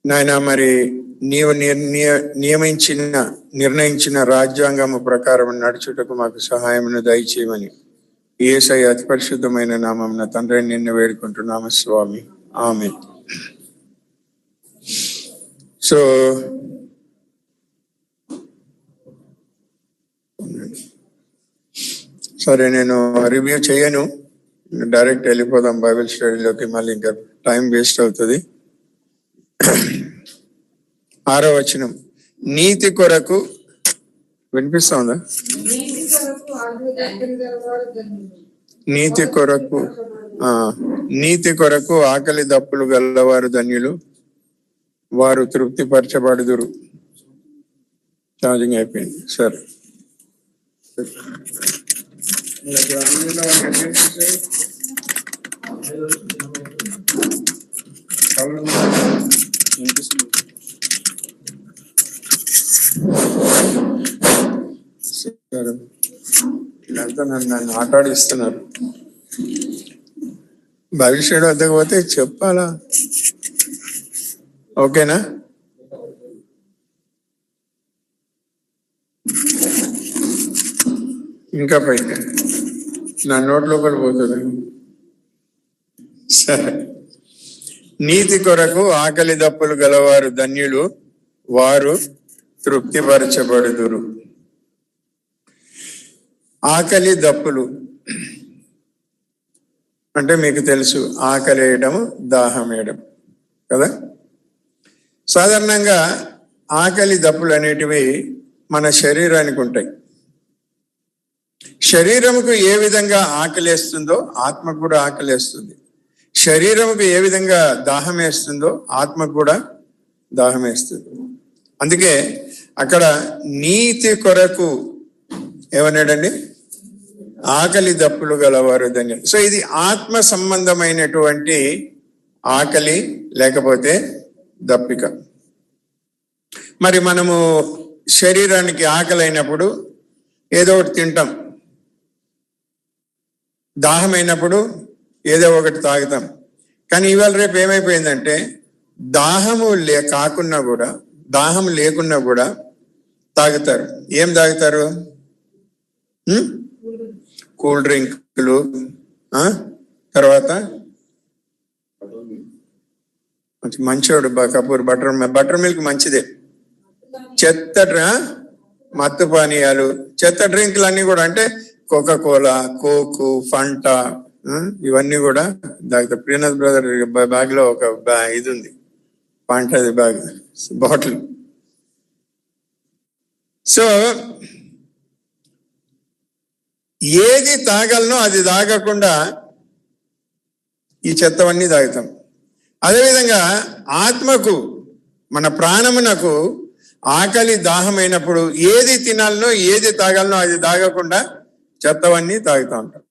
నాయన మరి నీవు నిర్ణయించిన రాజ్యాంగము ప్రకారం నడుచుటకు మాకు సహాయమును దయచేయమని యేసయ్య అతి పరిశుద్ధమైన నామమున తండ్రి నిన్ను వేడుకుంటున్నాము స్వామి. ఆమేన్. సో సరే, నేను రివ్యూ చేయను, డైరెక్ట్ వెళ్ళిపోదాం బైబిల్ స్టడీలోకి. మళ్ళీ ఇంకా టైం వేస్ట్ అవుతుంది. 6వ వచనం, నీతి కొరకు వినిపిస్తుందా? నీతి కొరకు ఆకలి దప్పులు గలవారు ధన్యులు, వారు తృప్తిపరచబడుదురు. ఛార్జింగ్ అయిపోయింది. సరే, వీళ్ళంతా నన్ను ఆటాడిస్తున్నారు. భవిష్యత్తు వద్దకు పోతే చెప్పాలా? ఓకేనా? ఇంకా పైకి నా నోట్ లోపల పోతుంది. సరే, నీతి కొరకు ఆకలి దప్పులు గలవారు ధన్యులు, వారు తృప్తిపరచబడుదురు. ఆకలి దప్పులు అంటే మీకు తెలుసు, ఆకలి వేయడం, దాహం వేయడం కదా. సాధారణంగా ఆకలి దప్పులు అనేటివి మన శరీరానికి ఉంటాయి. శరీరముకు ఏ విధంగా ఆకలేస్తుందో ఆత్మకు కూడా ఆకలేస్తుంది. శరీరముకు ఏ విధంగా దాహం వేస్తుందో ఆత్మకు కూడా దాహం వేస్తుంది. అందుకే అక్కడ నీతి కొరకు ఏమన్నాడండి? ఆకలి దప్పులు గలవారు ధన్యులు. సో ఇది ఆత్మ సంబంధమైనటువంటి ఆకలి లేకపోతే దప్పిక. మరి మనము శరీరానికి ఆకలి అయినప్పుడు ఏదో ఒకటి తింటాం, దాహం అయినప్పుడు ఏదో ఒకటి తాగుతాం. కానీ ఇవాళ రేపు ఏమైపోయిందంటే దాహం లేకున్నా కూడా తాగుతారు. ఏం తాగుతారు? కూల్ డ్రింకులు, తర్వాత మంచోడు కపూర్ బటర్ మిల్క్ మంచిదే. మత్తు పానీయాలు, చెత్త డ్రింకులు అన్ని కూడా, అంటే కోకా-కోలా, కోకు, ఫంటా, ఇవన్నీ కూడా తాగుతారు. ప్రియనాథ్ బ్రదర్ బ్యాగ్ లో ఒక ఇది ఉంది, ఫంటాది బ్యాగ్ బాటిల్. సో ఏది తాగలనో అది తాగకుండా ఈ చెత్తవన్నీ తాగుతాం. అదేవిధంగా ఆత్మకు, మన ప్రాణమునకు ఆకలి దాహమైనప్పుడు ఏది తినాలనో ఏది తాగాలనో అది తాగకుండా చెత్తవన్నీ తాగుతూ ఉంటాం.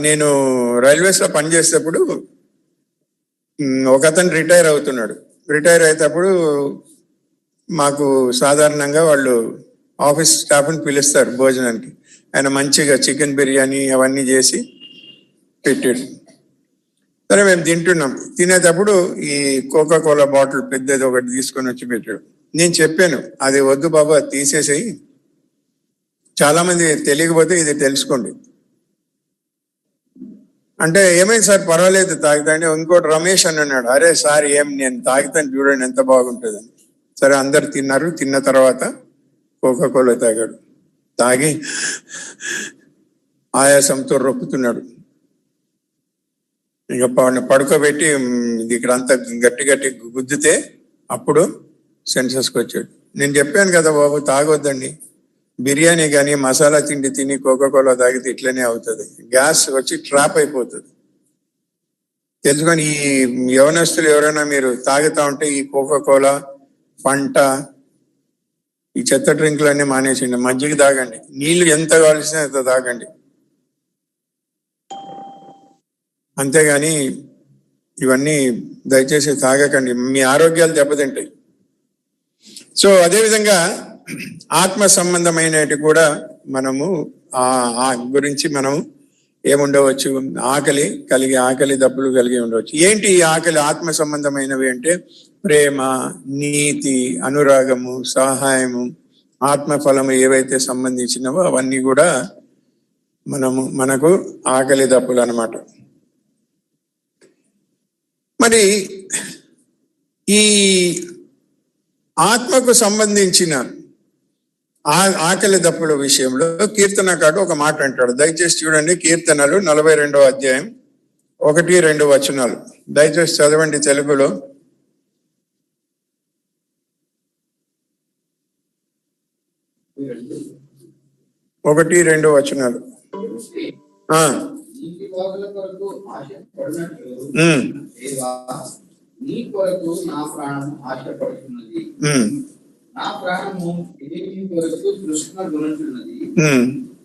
నేను రైల్వేస్ లో పనిచేసేటప్పుడు ఒక అతను రిటైర్ అవుతున్నాడు. రిటైర్ అయ్యేటప్పుడు మాకు సాధారణంగా వాళ్ళు ఆఫీస్ స్టాఫ్ని పిలుస్తారు భోజనానికి. ఆయన మంచిగా చికెన్ బిర్యానీ అవన్నీ చేసి పెట్టాడు. సరే, మేము తింటున్నాం. తినేటప్పుడు ఈ కోకా-కోలా బాటిల్ పెద్దది ఒకటి తీసుకొని వచ్చి పెట్టాడు. నేను చెప్పాను, అది వద్దు బాబా, తీసేసేయి. చాలా మంది తెలియకపోతే ఇది తెలుసుకోండి అంటే, ఏమైంది సార్, పర్వాలేదు తాగుతాండి. ఇంకోటి రమేష్ అని అన్నాడు, అరే సార్ నేను తాగుతాను చూడండి ఎంత బాగుంటుందని. సరే, అందరు తిన్నారు. తిన్న తర్వాత కోకా-కోలా తాగాడు. తాగి ఆయాసంతో రొప్పుతున్నాడు. ఇక పడుకోబెట్టి ఇక్కడ అంతా గట్టి గట్టి గుద్దితే అప్పుడు సెన్సెస్కి వచ్చాడు. నేను చెప్పాను కదా బాబు, తాగొద్దండి. బిర్యానీ కానీ మసాలా తిండి తిని కోకా-కోలా తాగితే ఇట్లనే అవుతుంది, గ్యాస్ వచ్చి ట్రాప్ అయిపోతుంది. తెలుసుకొని ఈ యవనస్తులు ఎవరైనా మీరు తాగుతా ఉంటే ఈ కోకా-కోలా, ఫంటా, ఈ చెత్త డ్రింకులన్నీ మానేసిండి. మజ్జిగ తాగండి, నీళ్లు ఎంత కావాల్సిన అంత తాగండి. అంతేగాని ఇవన్నీ దయచేసి తాగకండి, మీ ఆరోగ్యాలు దెబ్బతింటాయి. సో అదేవిధంగా ఆత్మ సంబంధమైనటి కూడా మనము గురించి మనము ఏముండవచ్చు? ఆకలి దప్పులు కలిగి ఉండవచ్చు. ఏంటి ఈ ఆకలి? ఆత్మ సంబంధమైనవి అంటే ప్రేమ, నీతి, అనురాగము, సహాయము, ఆత్మఫలము ఏవైతే సంబంధించినవో అవన్నీ కూడా మనకు ఆకలి దప్పులు అన్నమాట. మరి ఈ ఆత్మకు సంబంధించిన ఆకలి దప్పుల విషయంలో కీర్తనకారుడు ఒక మాట అంటాడు. దయచేసి చూడండి, కీర్తనలు 42వ అధ్యాయం 1-2 వచనాలు. దయచేసి చదవండి తెలుగులో. 1-2 వచనాలు. నీ కొరకు నా ప్రాణం ఆశపడుతున్నది, నా ప్రాణము దేవుని కొరకు తృష్ణ గొనుచున్నది,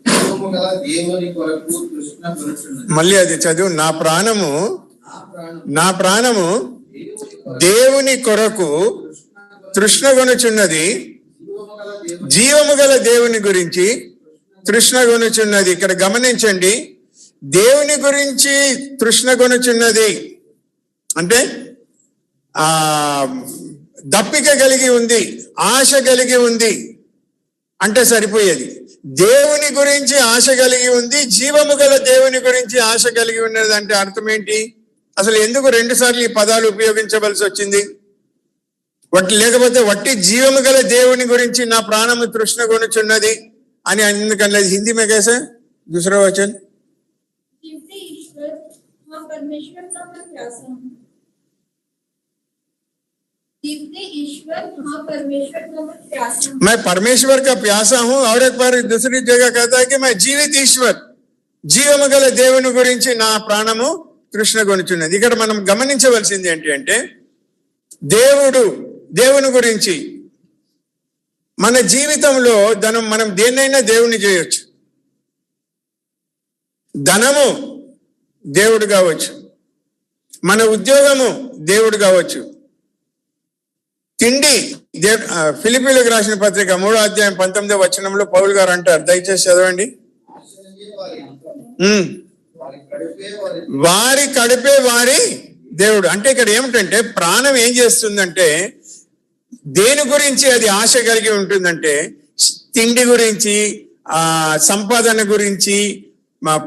జీవము గల దేవుని కొరకు తృష్ణ గొనుచున్నది. మళ్ళీ అది చదువు. నా ప్రాణము దేవుని కొరకు తృష్ణ గొనుచున్నది, జీవము గల దేవుని గురించి తృష్ణ గొనుచున్నది. ఇక్కడ గమనించండి, దేవుని గురించి తృష్ణ గొనుచున్నది అంటే దప్పిక కలిగి ఉంది, ఆశ కలిగి ఉంది అంటే సరిపోయేది. దేవుని గురించి ఆశ కలిగి ఉంది, జీవము గల దేవుని గురించి ఆశ కలిగి ఉన్నది అంటే అర్థం ఏంటి? అసలు ఎందుకు 2 సార్లు ఈ పదాలు ఉపయోగించవలసి వచ్చింది? లేకపోతే వట్టి జీవము గల దేవుని గురించి నా ప్రాణము తృష్ణ కొనుచున్నది అని ఎందుకన్నా? హిందీ మే कैसे दूसरा वचन? मैं परमेश्वर का प्यासा हूं. और एक बार दूसरी जगह कहता है कि मैं जीवित ईश्वर, జీవము గల దేవుని గురించి నా ప్రాణము తృష్ణ కొనుచున్నది. ఇక్కడ మనం గమనించవలసింది ఏంటి అంటే, దేవుని గురించి మన జీవితంలో మనం దేన్నైనా దేవుని చేయొచ్చు. ధనము దేవుడు కావచ్చు, మన ఉద్యోగము దేవుడు కావచ్చు, తిండి ఫిలిప్పీలకు రాసిన పత్రిక 3వ అధ్యాయం 19వ వచనంలో పౌలు గారు అంటారు. దయచేసి చదవండి. వారి కడుపే వారి దేవుడు. అంటే ఇక్కడ ఏమిటంటే, ప్రాణం ఏం చేస్తుందంటే, దేని గురించి అది ఆశ కలిగి ఉంటుందంటే, తిండి గురించి, సంపాదన గురించి,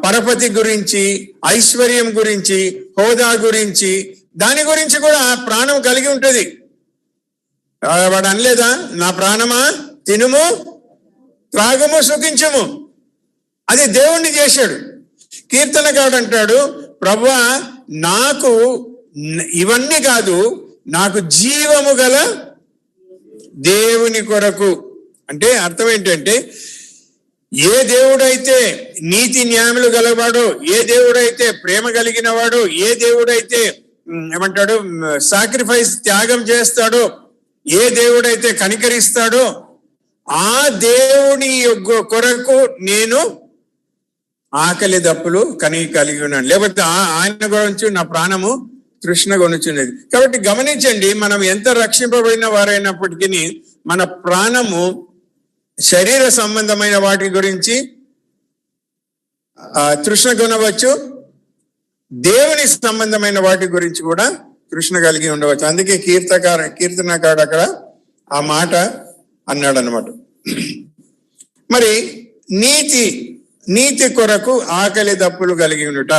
పరపతి గురించి, ఐశ్వర్యం గురించి, హోదా గురించి, దాని గురించి కూడా ప్రాణం కలిగి ఉంటుంది. వాడు అనలేదా, నా ప్రాణమా తినుము త్రాగుము సుఖించుము? అది దేవుణ్ణి చేశాడు. కీర్తనకారుడు అంటాడు, ప్రభువా నాకు ఇవన్నీ కాదు, నాకు జీవము గల దేవుని కొరకు. అంటే అర్థం ఏంటంటే, ఏ దేవుడైతే నీతి న్యాయములు గలవాడో, ఏ దేవుడైతే ప్రేమ కలిగిన వాడో, ఏ దేవుడైతే ఏమంటాడు సాక్రిఫైస్ త్యాగం చేస్తాడో, ఏ దేవుడైతే కనికరిస్తాడో, ఆ దేవుని కొరకు నేను ఆకలి దప్పులు కలిగి ఉన్నాను. లేకపోతే ఆయన గురించి నా ప్రాణము తృష్ణ కొనుచున్నది. కాబట్టి గమనించండి, మనం ఎంత రక్షింపబడిన వారైనప్పటికీ మన ప్రాణము శరీర సంబంధమైన వాటి గురించి తృష్ణ కొనవచ్చు, దేవుని సంబంధమైన వాటి గురించి కూడా తృష్ణ కలిగి ఉండవచ్చు. అందుకే కీర్తనకారుడు అక్కడ ఆ మాట అన్నాడు అన్నమాట. మరి నీతి కొరకు ఆకలి దప్పులు కలిగి ఉండుట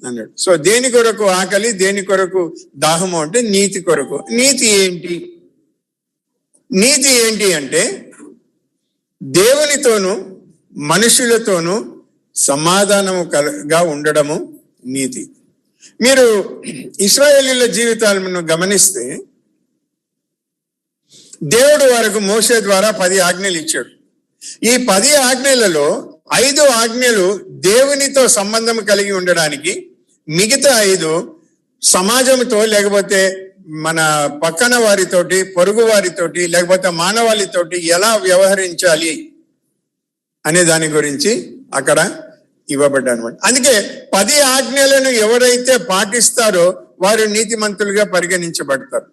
అన్నాడు. సో దేని కొరకు ఆకలి, దేని కొరకు దాహము అంటే నీతి కొరకు. నీతి ఏంటి అంటే, దేవునితోనూ మనుషులతోనూ సమాధానముగా ఉండడము నీతి. మీరు ఇశ్రాయేలీయుల జీవితాలను గమనిస్తే, దేవుడు వారికి మోషే ద్వారా 10 ఆజ్ఞలు ఇచ్చాడు. ఈ 10 ఆజ్ఞలలో 5 ఆజ్ఞలు దేవునితో సంబంధం కలిగి ఉండడానికి, మిగతా 5 సమాజంతో, లేకపోతే మన పక్కన వారితోటి, పొరుగు వారితోటి, లేకపోతే మానవాళితోటి ఎలా వ్యవహరించాలి అనే దాని గురించి అక్కడ ఇవ్వబడ్డా అనమాట. అందుకే 10 ఆజ్ఞలను ఎవరైతే పాటిస్తారో వారు నీతిమంతులుగా పరిగణించబడతారు.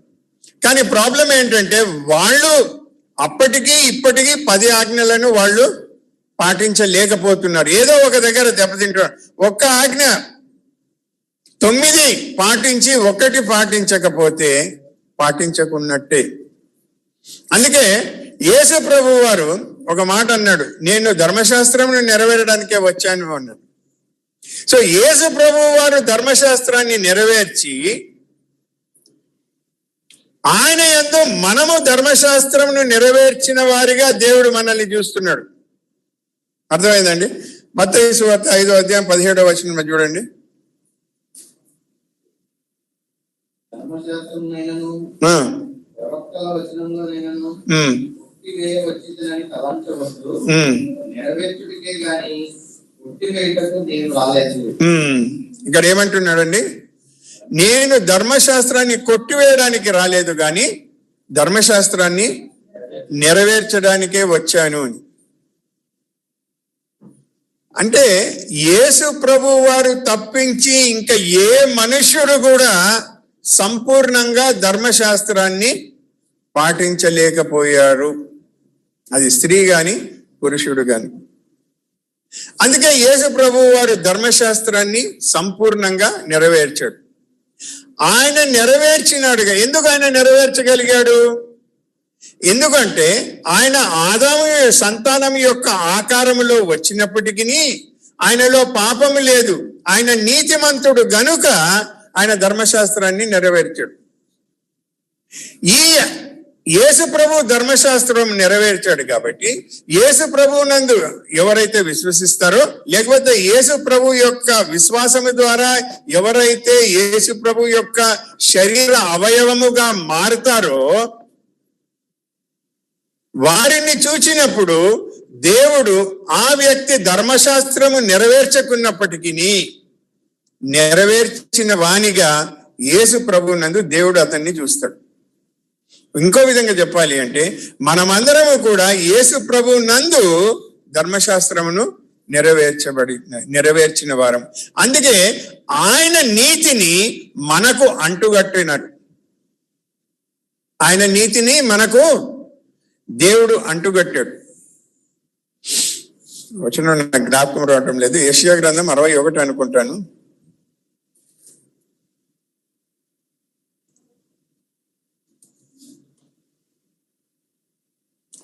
కానీ ప్రాబ్లం ఏంటంటే, వాళ్ళు అప్పటికీ ఇప్పటికీ 10 ఆజ్ఞలను వాళ్ళు పాటించలేకపోతున్నారు. ఏదో ఒక దగ్గర దెబ్బతింటున్నారు. ఒక్క ఆజ్ఞ 9 పాటించి 1 పాటించకపోతే పాటించకున్నట్టే. అందుకే యేసు ప్రభు వారు ఒక మాట అన్నాడు, నేను ధర్మశాస్త్రమును నెరవేరడానికే వచ్చాను అన్నాడు. సో యేసు ప్రభు వారు ధర్మశాస్త్రాన్ని నెరవేర్చి ఆయన యందు మనము ధర్మశాస్త్రమును నెరవేర్చిన వారిగా దేవుడు మనల్ని చూస్తున్నాడు. అర్థమైందండి? మత్తయి సువార్త 5వ అధ్యాయం 17వ వచనం చూడండి. ధర్మశాస్త్రమునైనను ప్రవక్తల వచనములనైనను వచ్చిందని తలంచవద్దు, నెరవేర్చుడికే గాని ఉట్టివేయుటకు నేను రాలేదు. ఇక్కడ ఏమంటున్నాడండి? నేను ధర్మశాస్త్రాన్ని కొట్టివేయడానికి రాలేదు కానీ ధర్మశాస్త్రాన్ని నెరవేర్చడానికే వచ్చాను అని. అంటే యేసు ప్రభు వారు తప్పించి ఇంకా ఏ మనుష్యుడు కూడా సంపూర్ణంగా ధర్మశాస్త్రాన్ని పాటించలేకపోయారు. అది స్త్రీ గాని పురుషుడు గాని. అందుకే యేసు ప్రభు వారు ధర్మశాస్త్రాన్ని సంపూర్ణంగా నెరవేర్చాడు. ఆయన నెరవేర్చినాడుగా. ఎందుకు ఆయన నెరవేర్చగలిగాడు? ఎందుకంటే ఆయన ఆదాము సంతానం యొక్క ఆకారములో వచ్చినప్పటికీ ఆయనలో పాపము లేదు. ఆయన నీతిమంతుడు గనుక ఆయన ధర్మశాస్త్రాన్ని నెరవేర్చాడు. ఈ యేసు ప్రభు ధర్మశాస్త్రం నెరవేర్చాడు కాబట్టి యేసు ప్రభు నందు ఎవరైతే విశ్వసిస్తారో, లేకపోతే యేసు ప్రభు యొక్క విశ్వాసము ద్వారా ఎవరైతే యేసు ప్రభు యొక్క శరీర అవయవముగా మారుతారో వారిని చూచినప్పుడు దేవుడు ఆ వ్యక్తి ధర్మశాస్త్రము నెరవేర్చకున్నప్పటికీ నెరవేర్చిన వానిగా యేసు ప్రభు నందు దేవుడు అతన్ని చూస్తాడు. ఇంకో విధంగా చెప్పాలి అంటే మనమందరము కూడా యేసు ప్రభు నందు ధర్మశాస్త్రమును నెరవేర్చిన వారం. అందుకే ఆయన నీతిని మనకు అంటుగట్టినాడు. ఆయన నీతిని మనకు దేవుడు అంటుగట్టాడు. వచనం నాకు జ్ఞాపకం రావటం లేదు. యెషయా గ్రంథం 61 అనుకుంటాను.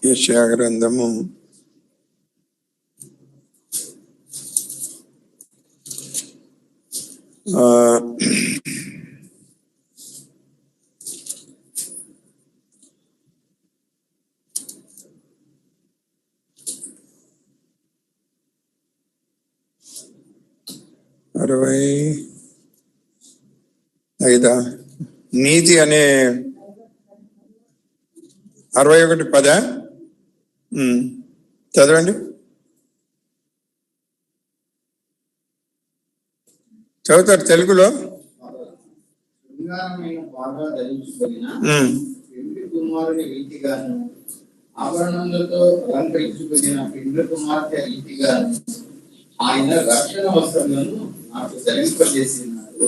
యెషయా గ్రంథము 65 నీతి అనే 61:10 చదవండి. చదువుతారు తెలుగులో. బాగా ధరించుకున్న పెండ్లి కుమారుని రీతిగాను, ఆభరణములతో అలంకరించుకున్న పెండ్లి కుమార్తె రీతిగాను ఆయన రక్షణ వస్త్రములను నాకు ధరింపజేసినారు.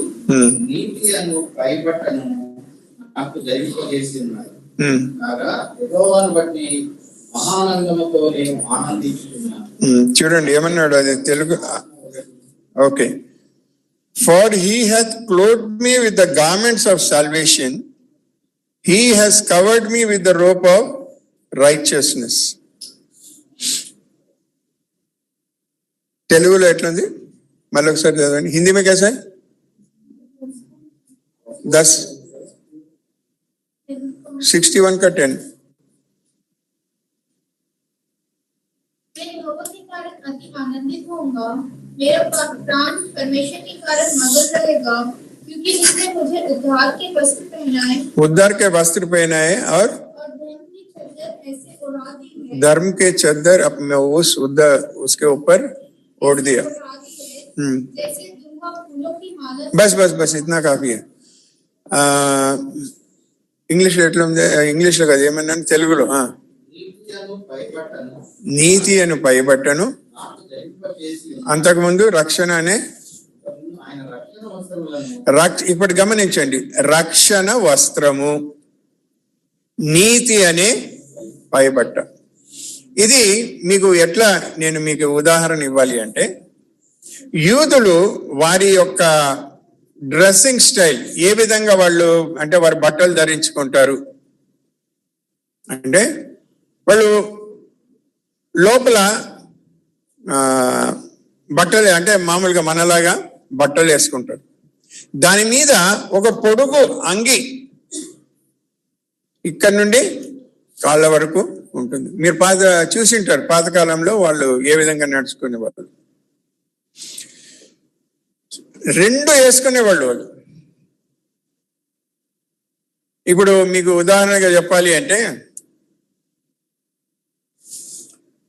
నీతి అను పైబట్టను నాకు ధరింపజేసినారు. యెహోవాను బట్టి మహానందముతో నేను ఆనందించుతున్నాను. చూడండి ఏమన్నాడు అది Telugu. Okay. For he hath clothed me with the garments of salvation, he has covered me with the robe of righteousness. తెలుగులో ఎట్లుంది మళ్ళీ ఒకసారి చదవండి. హిందీ में कैसा है? 61 का 10. अति आनंदित होऊंगा, मेरा प्राण परमेश्वर के कारण मगन रहेगा, क्योंकि इसने मुझे उद्धार के वस्त्र पहनाए और धर्म के चद्दर अपने उसके ऊपर ओढ़ दिया. बस इतना काफी है. ఇంగ్లీష్ ఎట్లా ఉంది? ఇంగ్లీష్లో కదా ఏమన్నాను, తెలుగులో నీతి అను పైబట్టను, అంతకుముందు రక్షణ అనే ఇప్పుడు గమనించండి, రక్షణ వస్త్రము, నీతి అనే పైబట్ట. ఇది మీకు ఎట్లా నేను మీకు ఉదాహరణ ఇవ్వాలి అంటే, యూదులు వారి యొక్క డ్రెస్సింగ్ స్టైల్ ఏ విధంగా వాళ్ళు అంటే వారు బట్టలు ధరించుకుంటారు అంటే, వాళ్ళు లోపల బట్టలు అంటే మామూలుగా మనలాగా బట్టలు వేసుకుంటారు. దాని మీద ఒక పొడుగు అంగి ఇక్కడ నుండి కాళ్ళ వరకు ఉంటుంది. మీరు చూసింటారు పాతకాలంలో వాళ్ళు ఏ విధంగా నడుచుకునేవాళ్ళు. రెండు వేసుకునేవాళ్ళు వాళ్ళు. ఇప్పుడు మీకు ఉదాహరణగా చెప్పాలి అంటే,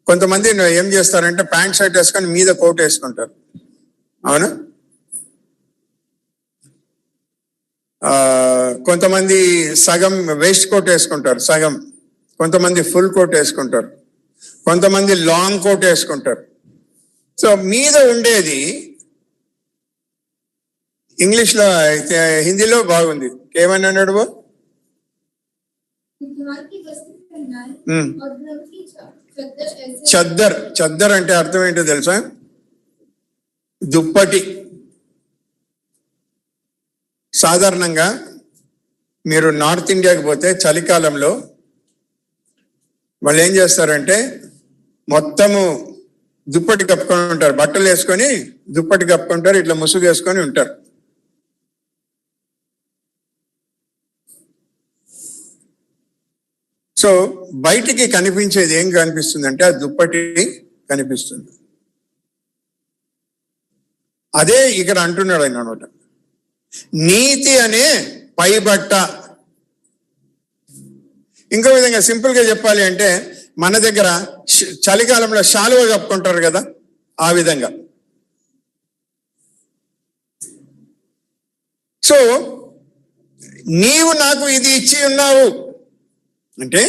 కొంతమంది ఏం చేస్తారంటే ప్యాంట్ షర్ట్ వేసుకొని మీద కోట్ వేసుకుంటారు, అవునా? కొంతమంది సగం వేస్ట్ కోట్ వేసుకుంటారు, సగం. కొంతమంది ఫుల్ కోట్ వేసుకుంటారు, కొంతమంది లాంగ్ కోట్ వేసుకుంటారు. సో మీద ఉండేది ఇంగ్లీష్లో అయితే, హిందీలో బాగుంది. ఏమని అన్నాడు? చద్దర్. చద్దర్ అంటే అర్థం ఏంటో తెలుసా? దుప్పటి. సాధారణంగా మీరు నార్త్ ఇండియాకి పోతే చలికాలంలో వాళ్ళు ఏం చేస్తారంటే మొత్తము దుప్పటి కప్పుకొని ఉంటారు, బట్టలు వేసుకొని దుప్పటి కప్పుకుంటారు, ఇట్లా ముసుగు వేసుకొని ఉంటారు. సో బయటికి కనిపించేది ఏం కనిపిస్తుంది అంటే ఆ దుప్పటి కనిపిస్తుంది. అదే ఇక్కడ అంటున్నాడు ఆయన అనమాట, నీతి అనే పైబట్ట. ఇంకో విధంగా సింపుల్ గా చెప్పాలి అంటే, మన దగ్గర చలికాలంలో శాలువ కప్పుకుంటారు కదా, ఆ విధంగా. సో నీవు నాకు ఇది ఇచ్చి ఉన్నావు అంటే,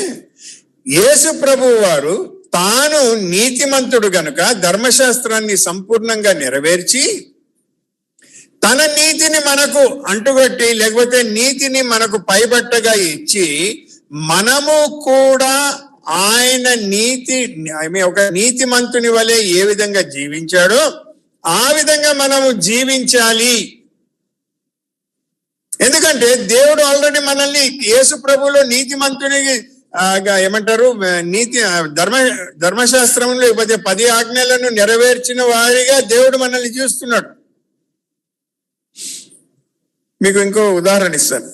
యేసు ప్రభువు వారు తాను నీతిమంతుడు గనుక ధర్మశాస్త్రాన్ని సంపూర్ణంగా నెరవేర్చి తన నీతిని మనకు అంటుగట్టి, లేకపోతే నీతిని మనకు పైబట్టగా ఇచ్చి, మనము కూడా ఆయన నీతి ఒక నీతిమంతుని వలె ఏ విధంగా జీవించాడో ఆ విధంగా మనము జీవించాలి. ఎందుకంటే దేవుడు ఆల్రెడీ మనల్ని యేసు ప్రభువులో నీతిమంతుని ఏమంటారు, నీతి ధర్మశాస్త్రంలో లేకపోతే 10 ఆజ్ఞలను నెరవేర్చిన వారిగా దేవుడు మనల్ని చూస్తున్నాడు. మీకు ఇంకో ఉదాహరణ ఇస్తాను.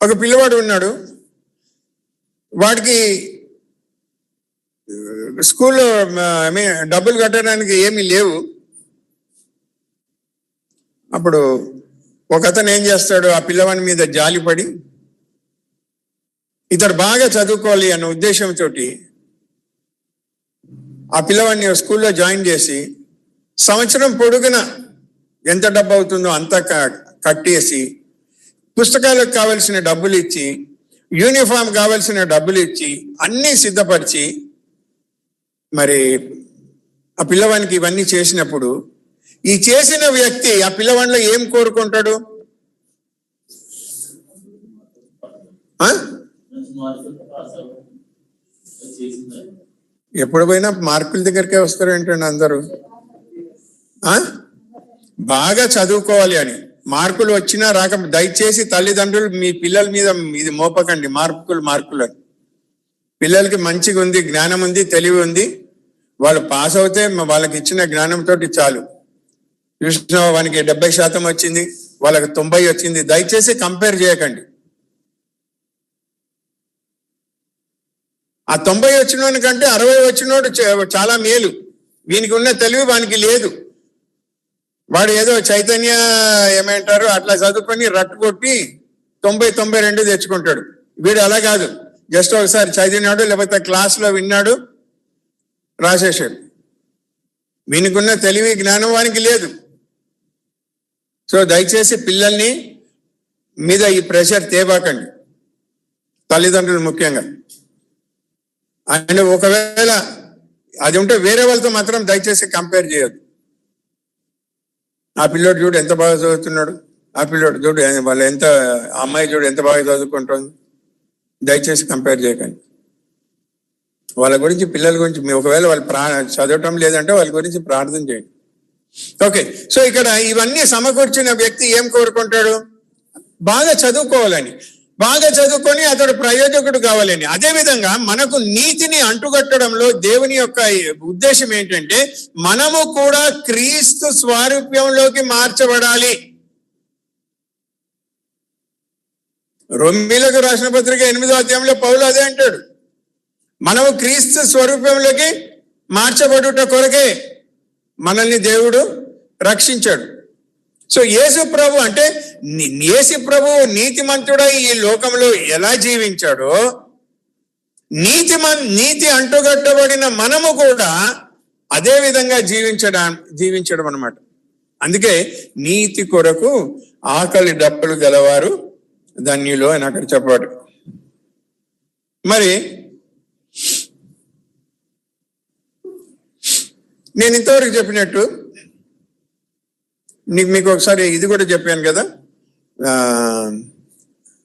ఒక పిల్లవాడు ఉన్నాడు, వాడికి స్కూల్లో డబ్బులు కట్టడానికి ఏమీ లేవు. అప్పుడు ఒక అతను ఏం చేస్తాడు, ఆ పిల్లవాడి మీద జాలిపడి ఇతడు బాగా చదువుకోవాలి అన్న ఉద్దేశంతో ఆ పిల్లవాడిని స్కూల్లో జాయిన్ చేసి సంవత్సరం పొడుగున ఎంత డబ్బు అవుతుందో అంతా కట్టేసి, పుస్తకాలకు కావలసిన డబ్బులు ఇచ్చి, యూనిఫామ్ కావలసిన డబ్బులు ఇచ్చి, అన్నీ సిద్ధపరిచి, మరి ఆ పిల్లవానికి ఇవన్నీ చేసినప్పుడు ఈ చేసిన వ్యక్తి ఆ పిల్లవాడిలో ఏం కోరుకుంటాడు? ఎప్పుడు పోయినా మార్కుల దగ్గరికే వస్తారు ఏంటండి అందరూ? బాగా చదువుకోవాలి అని. మార్కులు వచ్చినా రాక, దయచేసి తల్లిదండ్రులు మీ పిల్లల మీద ఇది మోపకండి, మార్కులు అని. పిల్లలకి మంచిగా ఉంది, జ్ఞానం ఉంది, తెలివి ఉంది, వాళ్ళు పాస్ అవుతే వాళ్ళకి ఇచ్చిన జ్ఞానంతో చాలు. చూసిన వానికి 70% వచ్చింది, వాళ్ళకి 90 వచ్చింది, దయచేసి కంపేర్ చేయకండి. ఆ 90 వచ్చినోని కంటే 60 వచ్చినోడు చాలా మేలు. వీనికి ఉన్న తెలివి వానికి లేదు. వాడు ఏదో చైతన్య ఏమంటారు అట్లా చదువుకొని రట్టు కొట్టి 90-92 తెచ్చుకుంటాడు. వీడు అలా కాదు, జస్ట్ ఒకసారి చదివినాడు, లేకపోతే క్లాస్లో విన్నాడు, రాసేసాడు. వీనికి ఉన్న తెలివి జ్ఞానం వానికి లేదు. సో దయచేసి పిల్లల్ని మీద ఈ ప్రెషర్ తేబాకండి, తల్లిదండ్రులు ముఖ్యంగా. అండ్ ఒకవేళ అది ఉంటే వేరే వాళ్ళతో మాత్రం దయచేసి కంపేర్ చేయొద్దు. ఆ పిల్లోడు చూడు ఎంత బాగా చదువుతున్నాడు, ఆ పిల్లోడు చూడు వాళ్ళు ఎంత, ఆ అమ్మాయి చూడు ఎంత బాగా చదువుకుంటుంది. దయచేసి కంపేర్ చేయకండి. వాళ్ళ గురించి, పిల్లల గురించి ఒకవేళ వాళ్ళు చదవటం లేదంటే వాళ్ళ గురించి ప్రార్థన చేయండి. ఓకే, సో ఇక్కడ ఇవన్నీ సమకూర్చిన వ్యక్తి ఏం కోరుకుంటాడు? బాగా చదువుకోవాలని, బాగా చదువుకొని అతడు ప్రయోజకుడు కావాలని. అదేవిధంగా మనకు నీతిని అంటుగట్టడంలో దేవుని యొక్క ఉద్దేశం ఏంటంటే మనము కూడా క్రీస్తు స్వారూప్యంలోకి మార్చబడాలి. రోమీయులకు రాసిన పత్రిక 8వ అధ్యాయంలో పౌలు అదే అంటాడు, మనము క్రీస్తు స్వరూపంలోకి మార్చబడుట కొరకే మనల్ని దేవుడు రక్షించాడు. సో యేసు ప్రభు అంటే యేసు ప్రభు నీతిమంతుడై ఈ లోకంలో ఎలా జీవించాడో నీతి అంటుగట్టబడిన మనము కూడా అదే విధంగా జీవించడం అన్నమాట. అందుకే నీతి కొరకు ఆకలి దప్పులు గలవారు ధన్యులు అని అక్కడ చెప్పాడు. మరి నేను ఇంతవరకు చెప్పినట్టు మీకు ఒకసారి ఇది కూడా చెప్పాను కదా,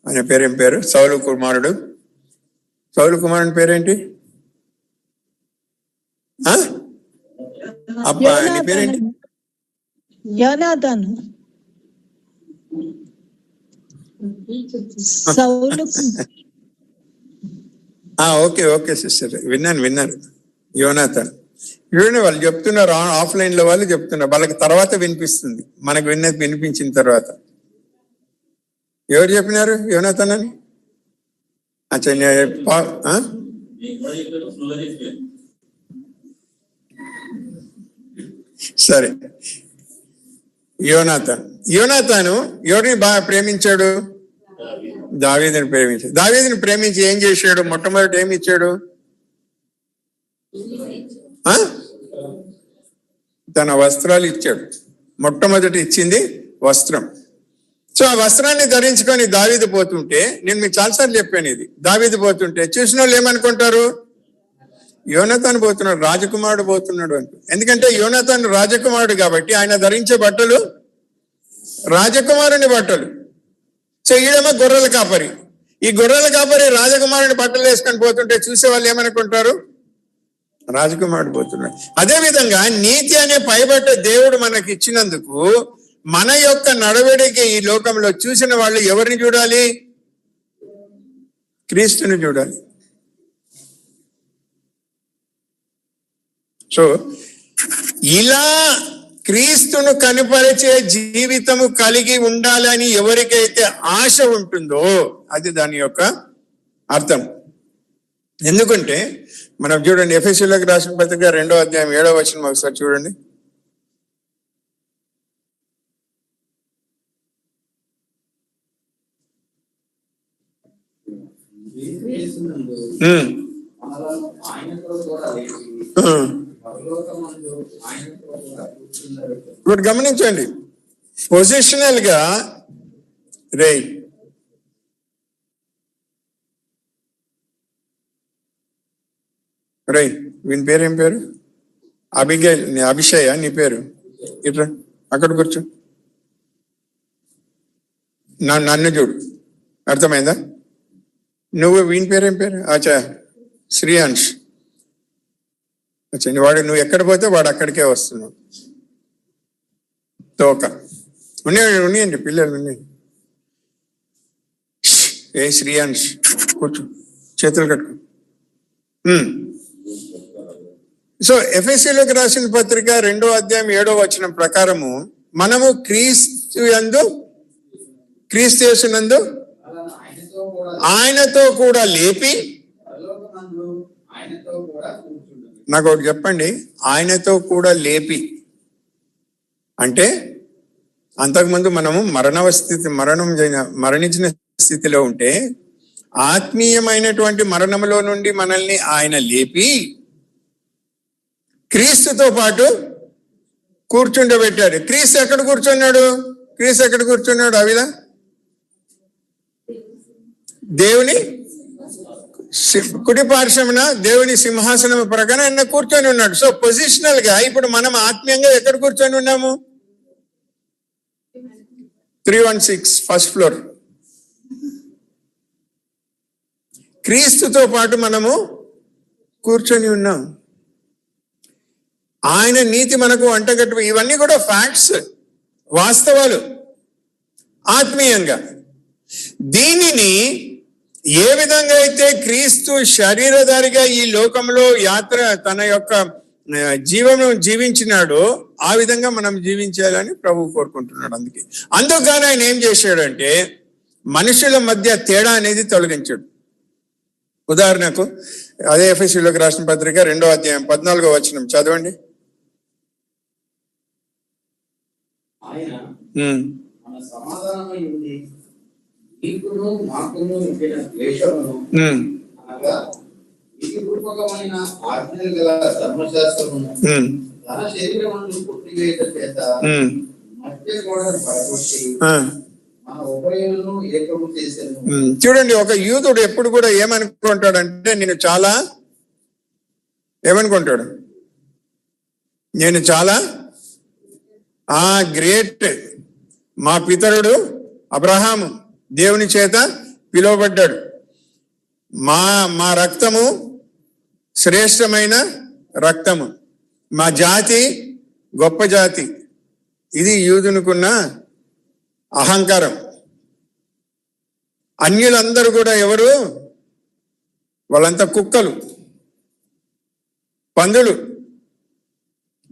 ఆయన పేరేం పేరు? సౌలు కుమారుడి పేరేంటి? అబ్బా నీ పేరేంటి? యోనాతాను. ఓకే సిస్టర్, విన్నాను. యోనాతాన్. చూడండి, వాళ్ళు చెప్తున్నారు, ఆఫ్లైన్ లో వాళ్ళు చెప్తున్నారు, వాళ్ళకి తర్వాత వినిపిస్తుంది, మనకు వినిపించిన తర్వాత. ఎవరు చెప్పినారు యోనాతాన్ అని? సరే, యోనాతాను ఎవరిని బాగా ప్రేమించాడు? దావీదుని ప్రేమించి ఏం చేశాడు? మొట్టమొదటి ఏమి ఇచ్చాడు? తన వస్త్రాలు ఇచ్చాడు. మొట్టమొదటి ఇచ్చింది వస్త్రం. సో ఆ వస్త్రాన్ని ధరించుకొని దావీదు పోతుంటే, నేను మీకు చాలాసార్లు చెప్పాను ఇది, దావీదు పోతుంటే చూసిన వాళ్ళు ఏమనుకుంటారు? యోనాతాను పోతున్నాడు, రాజకుమారుడు పోతున్నాడు అంటూ. ఎందుకంటే యోనాతాను రాజకుమారుడు కాబట్టి ఆయన ధరించే బట్టలు రాజకుమారుని బట్టలు. సో ఈడేమో గొర్రెల కాపరి. ఈ గొర్రెల కాపరి రాజకుమారుని బట్టలు వేసుకొని పోతుంటే చూసే వాళ్ళు ఏమనుకుంటారు? రాజకుమారుడు పోతున్నాడు. అదేవిధంగా నీతి అనే పైబట్ట దేవుడు మనకి ఇచ్చినందుకు మన యొక్క నడవడికి ఈ లోకంలో చూసిన వాళ్ళు ఎవరిని చూడాలి? క్రీస్తుని చూడాలి. సో ఇలా క్రీస్తును కనపరిచే జీవితము కలిగి ఉండాలని ఎవరికైతే ఆశ ఉంటుందో అది దాని యొక్క అర్థం. ఎందుకంటే మనం చూడండి, ఎఫెసీయులకు రాసిన పత్రిక 2వ అధ్యాయం 7వ వచనం ఒకసారి చూడండి. ఇప్పుడు గమనించండి, పొజిషనల్ గా వీని పేరు ఏం పేరు? అభిషయ నీ పేరు? ఇట్లా అక్కడ కూర్చో, నన్ను చూడు, అర్థమైందా? నువ్వు వీని పేరేం పేరు? శ్రీయాంష్. వాడు నువ్వు ఎక్కడ పోతే వాడు అక్కడికే వస్తున్నావు. తోక ఉన్నాయండి పిల్లలు, ఉన్నాయండి. శ్రీయాంష్ కూర్చో, చేతులు కట్టుకో. సో ఎఫెసీయులకు రాసిన పత్రిక 2వ అధ్యాయం 7వ వచనం ప్రకారము మనము క్రీస్తు యేసునందు ఆయనతో కూడా లేపి, నాకు ఒకటి చెప్పండి, ఆయనతో కూడా లేపి అంటే అంతకుముందు మనము మరణించిన స్థితిలో ఉంటే ఆత్మీయమైనటువంటి మరణంలో నుండి మనల్ని ఆయన లేపి క్రీస్తుతో పాటు కూర్చుండబెట్టాడు. క్రీస్తు ఎక్కడ కూర్చున్నాడు? అవిలా దేవుని కుడి పార్శ్వమున దేవుని సింహాసనం ప్రకారం ఆయన కూర్చొని ఉన్నాడు. సో పొజిషనల్ గా ఇప్పుడు మనం ఆత్మీయంగా ఎక్కడ కూర్చొని ఉన్నాము? 316 ఫస్ట్ ఫ్లోర్. క్రీస్తుతో పాటు మనము కూర్చొని ఉన్నాం. ఆయన నీతి మనకు అంటగట్టు. ఇవన్నీ కూడా ఫ్యాక్ట్స్, వాస్తవాలు ఆత్మీయంగా. దీనిని ఏ విధంగా అయితే క్రీస్తు శరీరధారిగా ఈ లోకంలో తన యొక్క జీవనం జీవించినాడో ఆ విధంగా మనం జీవించాలని ప్రభువు కోరుకుంటున్నాడు. అందుకని ఆయన ఏం చేశాడంటే మనుషుల మధ్య తేడా అనేది తొలగించాడు. ఉదాహరణకు అదే ఎఫెసీయులకు రాసిన పత్రిక 2వ అధ్యాయం 14వ వచనం చదవండి. ఆయన మన సమాధానమై ఉండి నీకును మాకును ఉండిన ద్వేషమును అనగా విధిపూర్వకమైన ఆజ్ఞలు గల ధర్మశాస్త్రమును తన శరీరమును కొట్టివేయట చేత మధ్య గోడను పడగొట్టి మన ఉభయులను ఏకము చేశాను. చూడండి, ఒక యూదుడు ఎప్పుడు కూడా ఏమనుకుంటాడంటే ఏమనుకుంటాడు, నేను చాలా గ్రేట్, మా పితరుడు అబ్రహాము దేవుని చేత పిలువబడ్డాడు, మా రక్తము శ్రేష్టమైన రక్తము, మా జాతి గొప్ప జాతి. ఇది యూదునికున్న అహంకారం. అన్యులందరూ కూడా ఎవరు? వాళ్ళంతా కుక్కలు, పందులు,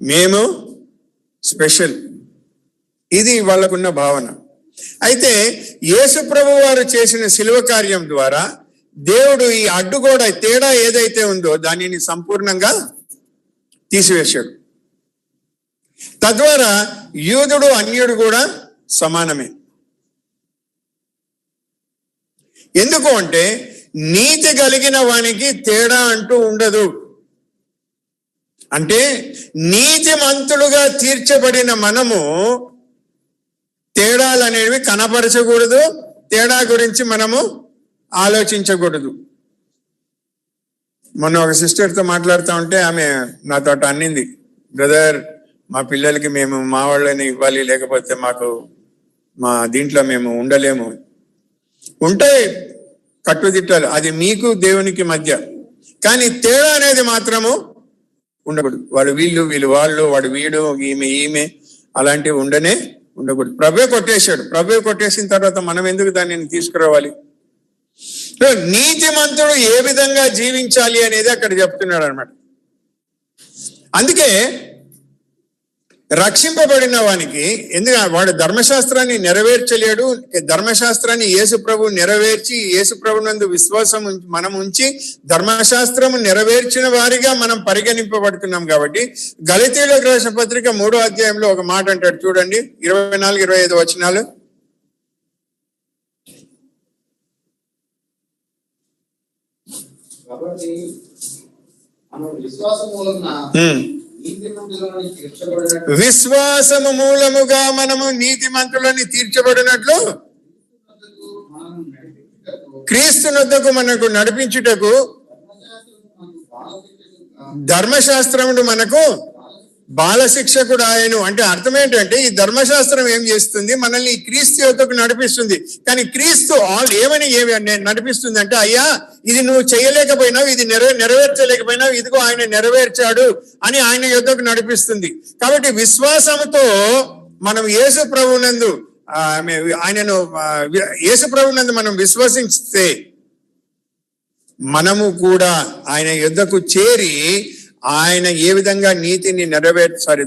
మేము స్పెషల్. ఇది వాళ్ళకున్న భావన. అయితే యేసు ప్రభు వారు చేసిన శిలువ కార్యం ద్వారా దేవుడు ఈ అడ్డుగోడ తేడా ఏదైతే ఉందో దానిని సంపూర్ణంగా తీసివేశాడు. తద్వారా యూదుడు అన్యుడు కూడా సమానమే. ఎందుకు అంటే నీతి కలిగిన వానికి తేడా అంటూ ఉండదు. అంటే నీతిమంతులుగా తీర్చబడిన మనము తేడాలు అనేవి కనపరచకూడదు, తేడా గురించి మనము ఆలోచించకూడదు. మొన్న ఒక సిస్టర్తో మాట్లాడుతూ ఉంటే ఆమె నాతో అన్నింది, బ్రదర్ మా పిల్లలకి మేము మా వాళ్ళని ఇవ్వాలి, లేకపోతే మా దీంట్లో మేము ఉండలేము. ఉంటాయి కట్టుదిట్టాలు, అది మీకు దేవునికి మధ్య, కానీ తేడా అనేది మాత్రము ఉండకూడదు. వాడు వీళ్ళు వాళ్ళు, వాడు వీడు, ఈమె అలాంటివి ఉండకూడదు. ప్రభువే కొట్టేశాడు. ప్రభువే కొట్టేసిన తర్వాత మనం ఎందుకు దానిని తీసుకురావాలి? నీతిమంతుడు ఏ విధంగా జీవించాలి అనేది అక్కడ చెప్తున్నాడు అన్నమాట. అందుకే రక్షింపబడిన వానికి, ఎందుకంటే వాడు ధర్మశాస్త్రాన్ని నెరవేర్చలేడు. ధర్మశాస్త్రాన్ని యేసు ప్రభు నెరవేర్చి, యేసు ప్రభు నందు విశ్వాసం మనం ఉంచి ధర్మశాస్త్రము నెరవేర్చిన వారిగా మనం పరిగణింపబడుతున్నాం. కాబట్టి గలతీయులకు రాసిన పత్రిక 3వ అధ్యాయంలో ఒక మాట అంటాడు చూడండి, 24-25 వచనాలు. కాబట్టి మనం విశ్వాసము మూలముగా మనము నీతిమంతులని తీర్చబడినట్లు క్రీస్తునొద్దకు మనకు నడిపించుటకు ధర్మశాస్త్రముడు మనకు బాలశిక్షకుడు ఆయను. అంటే అర్థం ఏంటంటే ఈ ధర్మశాస్త్రం ఏం చేస్తుంది? మనల్ని క్రీస్తు యొద్దకు నడిపిస్తుంది. కానీ క్రీస్తు ఏమని నడిపిస్తుంది అంటే, అయ్యా ఇది నువ్వు చేయలేకపోయినావు, ఇది నెరవేర్చలేకపోయినావు, ఇదిగో ఆయన నెరవేర్చాడు అని ఆయన యొద్దకు నడిపిస్తుంది. కాబట్టి విశ్వాసంతో మనం యేసు ప్రభునందు యేసు ప్రభునందు మనం విశ్వసిస్తే మనము కూడా ఆయన యొద్దకు చేరి ఆయన ఏ విధంగా నీతిని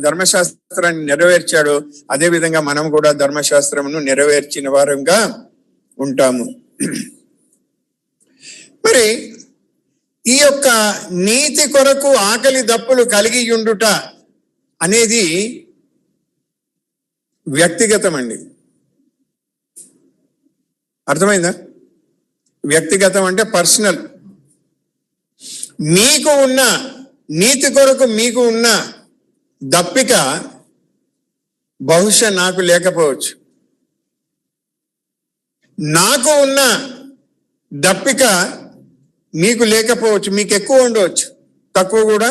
ధర్మశాస్త్రాన్ని నెరవేర్చాడో అదే విధంగా మనం కూడా ధర్మశాస్త్రమును నెరవేర్చిన వారంగా ఉంటాము. మరి ఈ యొక్క నీతి కొరకు ఆకలి దప్పులు కలిగి ఉండుట అనేది వ్యక్తిగతం అండి. అర్థమైందా? వ్యక్తిగతం అంటే పర్సనల్. మీకు ఉన్న నీతి కొరకు మీకు ఉన్న దప్పిక బహుశా నాకు లేకపోవచ్చు. నాకు ఉన్న దప్పిక మీకు లేకపోవచ్చు. మీకు ఎక్కువ ఉండవచ్చు, తక్కువ కూడా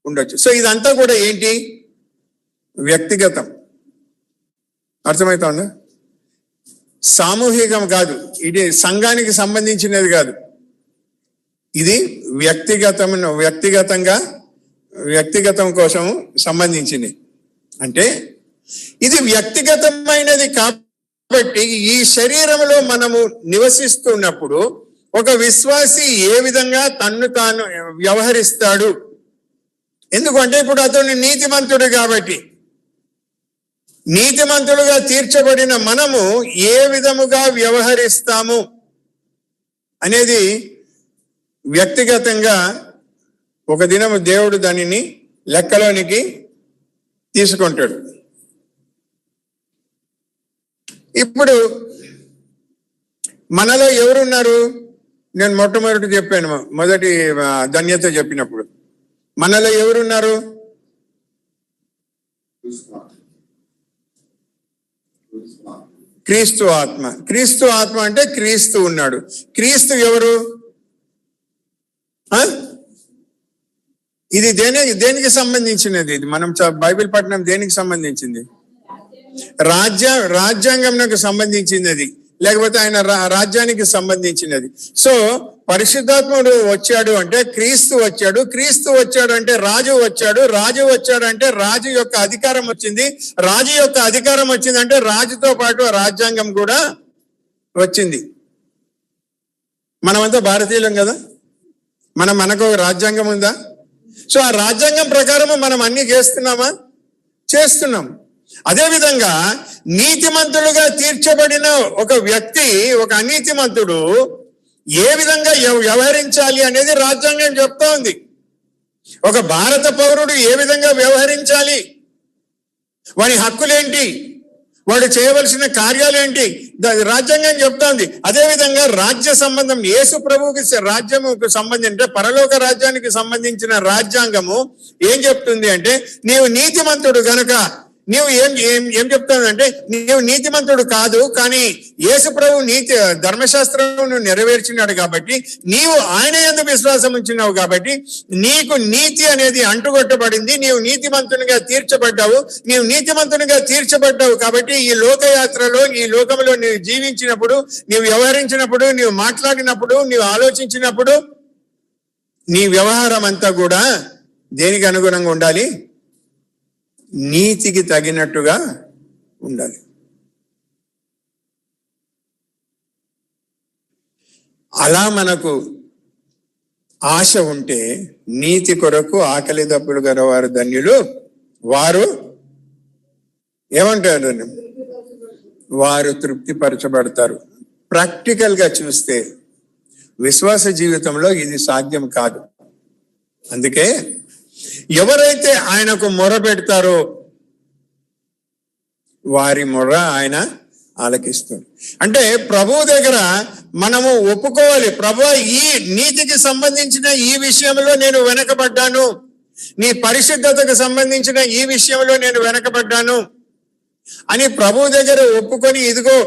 ఉండొచ్చు. సో ఇదంతా కూడా ఏంటి? వ్యక్తిగతం. అర్థమవుతుందా? సామూహికం కాదు, ఇది సంఘానికి సంబంధించినది కాదు, ఇది వ్యక్తిగతం కోసం సంబంధించింది. అంటే ఇది వ్యక్తిగతమైనది కాబట్టి ఈ శరీరంలో మనము నివసిస్తున్నప్పుడు ఒక విశ్వాసి ఏ విధంగా తన్ను తాను వ్యవహరిస్తాడు. ఎందుకంటే ఇప్పుడు అతను నీతిమంతుడు కాబట్టి, నీతిమంతుడుగా తీర్చబడిన మనము ఏ విధముగా వ్యవహరిస్తాము అనేది వ్యక్తిగతంగా ఒక దినము దేవుడు దానిని లెక్కలోనికి తీసుకుంటాడు. ఇప్పుడు మనలో ఎవరున్నారు? నేను మొట్టమొదటి చెప్పాను, మొదటి ధన్యత చెప్పినప్పుడు మనలో ఎవరున్నారు? క్రీస్తు ఆత్మ. క్రీస్తు ఆత్మ అంటే క్రీస్తు ఉన్నాడు. క్రీస్తు ఎవరు? ఇది దేనికి సంబంధించినది? ఇది మనం బైబిల్ పఠనం దేనికి సంబంధించింది? రాజ్యాంగంకు సంబంధించినది, లేకపోతే ఆయన రాజ్యానికి సంబంధించినది. సో పరిశుద్ధాత్ముడు వచ్చాడు అంటే క్రీస్తు వచ్చాడు, క్రీస్తు వచ్చాడు అంటే రాజు వచ్చాడు, రాజు వచ్చాడు అంటే రాజు యొక్క అధికారం వచ్చింది, రాజు యొక్క అధికారం వచ్చిందంటే రాజుతో పాటు రాజ్యాంగం కూడా వచ్చింది. మనమంతా భారతీయులం కదా, మనకు రాజ్యాంగం ఉందా? సో ఆ రాజ్యాంగం ప్రకారము మనం అన్ని చేస్తున్నామా? చేస్తున్నాం. అదేవిధంగా నీతిమంతులుగా తీర్చబడిన ఒక వ్యక్తి, ఒక అనీతిమంతుడు ఏ విధంగా వ్యవహరించాలి అనేది రాజ్యాంగం చెప్తా ఉంది. ఒక భారత పౌరుడు ఏ విధంగా వ్యవహరించాలి, వాడి హక్కులేంటి, వాడు చేయవలసిన కార్యాలేంటి, రాజ్యాంగం చెప్తోంది. అదేవిధంగా రాజ్య సంబంధం, యేసు ప్రభువుకి రాజ్యముకు సంబంధించి అంటే పరలోక రాజ్యానికి సంబంధించిన రాజ్యాంగము ఏం చెప్తుంది అంటే, నీవు నీతిమంతుడు గనుక నీవు ఏం చెప్తానంటే, నీవు నీతిమంతుడు కాదు, కానీ యేసు ప్రభు ధర్మశాస్త్రం నెరవేర్చినాడు కాబట్టి, నీవు ఆయన యందు విశ్వాసం ఉంచినావు కాబట్టి నీకు నీతి అనేది అంటుగొట్టబడింది, నీవు నీతిమంతునిగా తీర్చబడ్డావు. నీవు నీతిమంతునిగా తీర్చబడ్డావు కాబట్టి ఈ లోకయాత్రలో, ఈ లోకంలో నీవు జీవించినప్పుడు, నీవు వ్యవహరించినప్పుడు, నీవు మాట్లాడినప్పుడు, నీవు ఆలోచించినప్పుడు నీ వ్యవహారం అంతా కూడా దేనికి అనుగుణంగా ఉండాలి? నీతికి తగినట్టుగా ఉండాలి. అలా మనకు ఆశ ఉంటే నీతి కొరకు ఆకలి దప్పులు గలవారు ధన్యులు, వారు ఏమంటారు? వారు తృప్తిపరచబడతారు. ప్రాక్టికల్ గా చూస్తే విశ్వాస జీవితంలో ఇది సాధ్యం కాదు. అందుకే ఎవరైతే ఆయనకు మొర పెడతారో వారి మొర ఆయన ఆలకిస్తాడు. అంటే ప్రభువు దగ్గర మనము ఒప్పుకోవాలి, ప్రభువా ఈ నీతికి సంబంధించిన ఈ విషయంలో నేను వెనకబడ్డాను, నీ పరిశుద్ధతకు సంబంధించిన ఈ విషయంలో నేను వెనకబడ్డాను అని ప్రభువు దగ్గర ఒప్పుకొని, ఇదిగో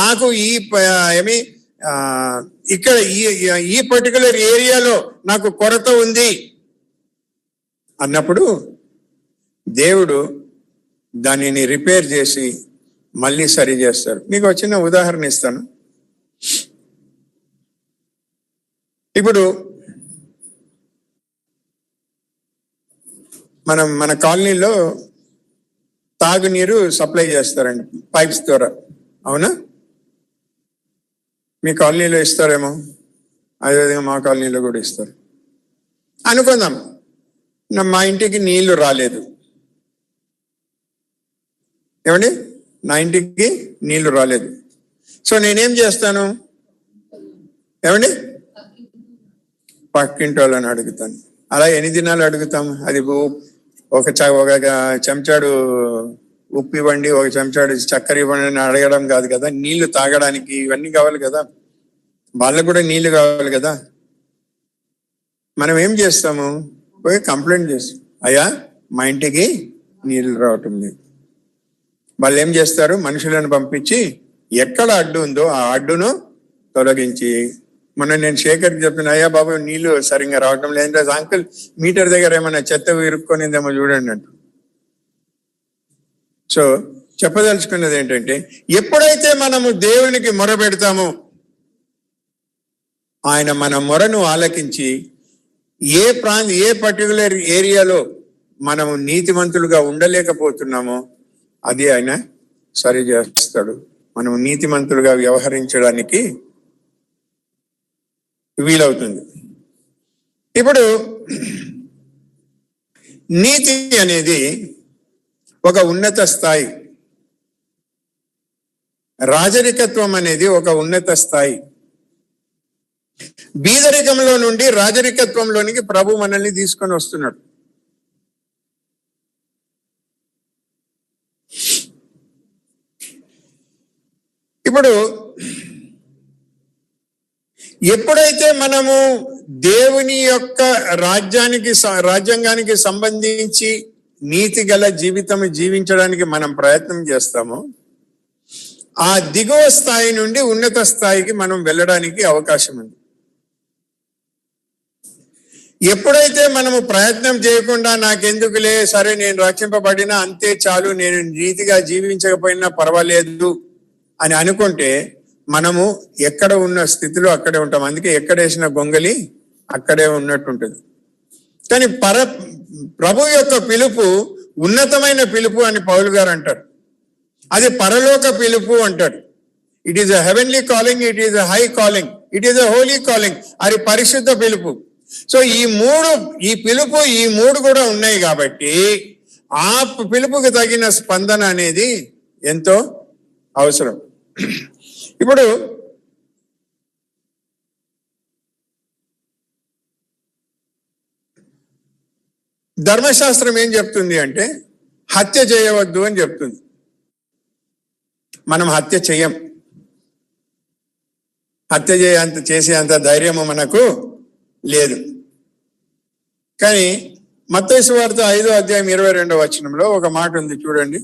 నాకు ఇక్కడ ఈ పర్టికులర్ ఏరియాలో నాకు కొరత ఉంది అన్నప్పుడు దేవుడు దానిని రిపేర్ చేసి మళ్ళీ సరి చేస్తారు. మీకు చిన్న ఉదాహరణ ఇస్తాను. ఇప్పుడు మన కాలనీలో తాగునీరు సప్లై చేస్తారండి పైప్స్ ద్వారా, అవునా? మీ కాలనీలో ఇస్తారేమో, అదేవిధంగా మా కాలనీలో కూడా ఇస్తారు అనుకుందాం. మా ఇంటికి నీళ్లు రాలేదు, ఏమండి, నా ఇంటికి నీళ్లు రాలేదు. సో నేనేం చేస్తాను? ఏమండి, పక్కింటి వాళ్ళని అడుగుతాను. అలా ఎన్ని దినాలు అడుగుతాం? అది ఒక చెంచాడు ఉప్పు ఇవ్వండి, ఒక చెంచాడు చక్కెర ఇవ్వండి అని అడగడం కాదు కదా. నీళ్లు తాగడానికి ఇవన్నీ కావాలి కదా, వాళ్ళకు కూడా నీళ్లు కావాలి కదా. మనం ఏం చేస్తాము? పోయి కంప్లైంట్ చేస్తాం, అయ్యా మా ఇంటికి నీళ్లు రావటం లేదు. వాళ్ళు ఏం చేస్తారు? మనుషులను పంపించి ఎక్కడ అడ్డు ఉందో ఆ అడ్డును తొలగించి, మొన్న నేను శేఖర్కి చెప్తున్నా, అయ్యా బాబు నీళ్లు సరిగ్గా రావటం లేదు, అంకుల్ మీటర్ దగ్గర ఏమైనా చెత్త ఇరుక్కొనిందేమో చూడండి అంటూ. సో చెప్పదలుచుకున్నది ఏంటంటే, ఎప్పుడైతే మనము దేవునికి మొరపెడతామో ఆయన మన మొరను ఆలకించి ఏ పర్టికులర్ ఏరియాలో మనము నీతిమంతులుగా ఉండలేకపోతున్నామో అది ఆయన సరి చేస్తాడు. మనం నీతిమంతులుగా వ్యవహరించడానికి వీలవుతుంది. ఇప్పుడు నీతి అనేది ఒక ఉన్నత స్థాయి, రాజరికత్వం అనేది ఒక ఉన్నత స్థాయి. బీదరికంలో నుండి రాజరికత్వంలోనికి ప్రభు మనల్ని తీసుకొని వస్తున్నాడు. ఇప్పుడు ఎప్పుడైతే మనము దేవుని యొక్క రాజ్యాంగానికి సంబంధించి నీతి గల జీవితం జీవించడానికి మనం ప్రయత్నం చేస్తామో ఆ దిగువ స్థాయి నుండి ఉన్నత స్థాయికి మనం వెళ్ళడానికి అవకాశం ఉంది. ఎప్పుడైతే మనము ప్రయత్నం చేయకుండా నాకెందుకులే, సరే నేను రక్షింపబడినా అంతే చాలు, నేను నీతిగా జీవించకపోయినా పర్వాలేదు అని అనుకుంటే మనము ఎక్కడ ఉన్న స్థితిలో అక్కడే ఉంటాం. అందుకే ఎక్కడేసిన గొంగలి అక్కడే ఉన్నట్టు ఉంటుంది. కానీ ప్రభు యొక్క పిలుపు ఉన్నతమైన పిలుపు అని పౌలు గారు అంటారు. అది పరలోక పిలుపు అంటాడు. It is a heavenly calling, it is a high calling, it is a holy calling. అది పరిశుద్ధ పిలుపు. సో ఈ పిలుపు కూడా ఉన్నాయి కాబట్టి ఆ పిలుపుకి తగిన స్పందన అనేది ఎంతో అవసరం. ఇప్పుడు ధర్మశాస్త్రం ఏం చెప్తుంది అంటే హత్య చేయవద్దు అని చెప్తుంది. మనం హత్య చేయం. హత్య చేసే అంత ధైర్యము మనకు లేదు. కానీ మత్తయి సువార్త 5వ అధ్యాయం 22వ వచనంలో ఒక మాట ఉంది, చూడండి.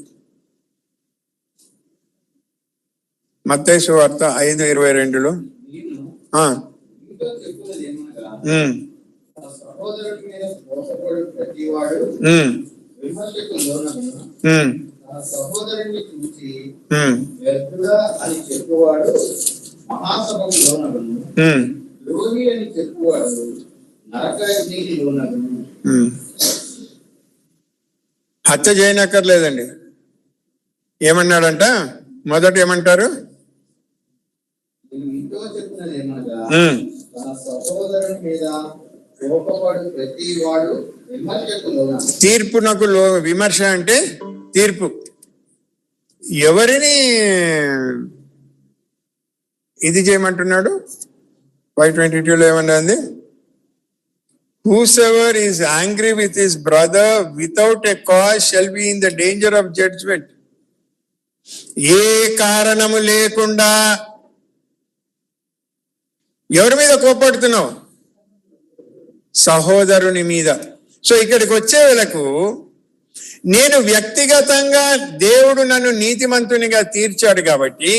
మత్తయి సువార్త 5:22లో సహోదరుడి మీద మోసపోడు ప్రతివాడు విమర్శకు లోనగును, సహోదరుని చూసి వ్యర్థుడా అని చెప్పువాడు మహాసభకు లోనగును, ద్రోహి అని చెప్పువాడు నరకాగ్నికి లోనగును. హత్య చేయనక్కర్లేదండి. ఏమన్నాడంట? మొదట ఏమంటారు? ఇంట్లో చెప్తున్నది ఏమనగా తన సహోదరుని మీద కోపపడు ప్రతివాడు విమర్శకు లోనగును. తీర్పునకు విమర్శ అంటే తీర్పు. ఎవరిని ఇది చేయమంటున్నాడు? 5:22లో ఏమన్నది? Whosoever is angry with his brother without a cause shall be in the danger of judgment. ఏ కారణము లేకుండా ఎవరి మీద కోపడుతున్నావు? సహోదరుని మీద. సో ఇక్కడికి వచ్చే వేళకు నేను వ్యక్తిగతంగా దేవుడు నన్ను నీతిమంతునిగా తీర్చాడు కాబట్టి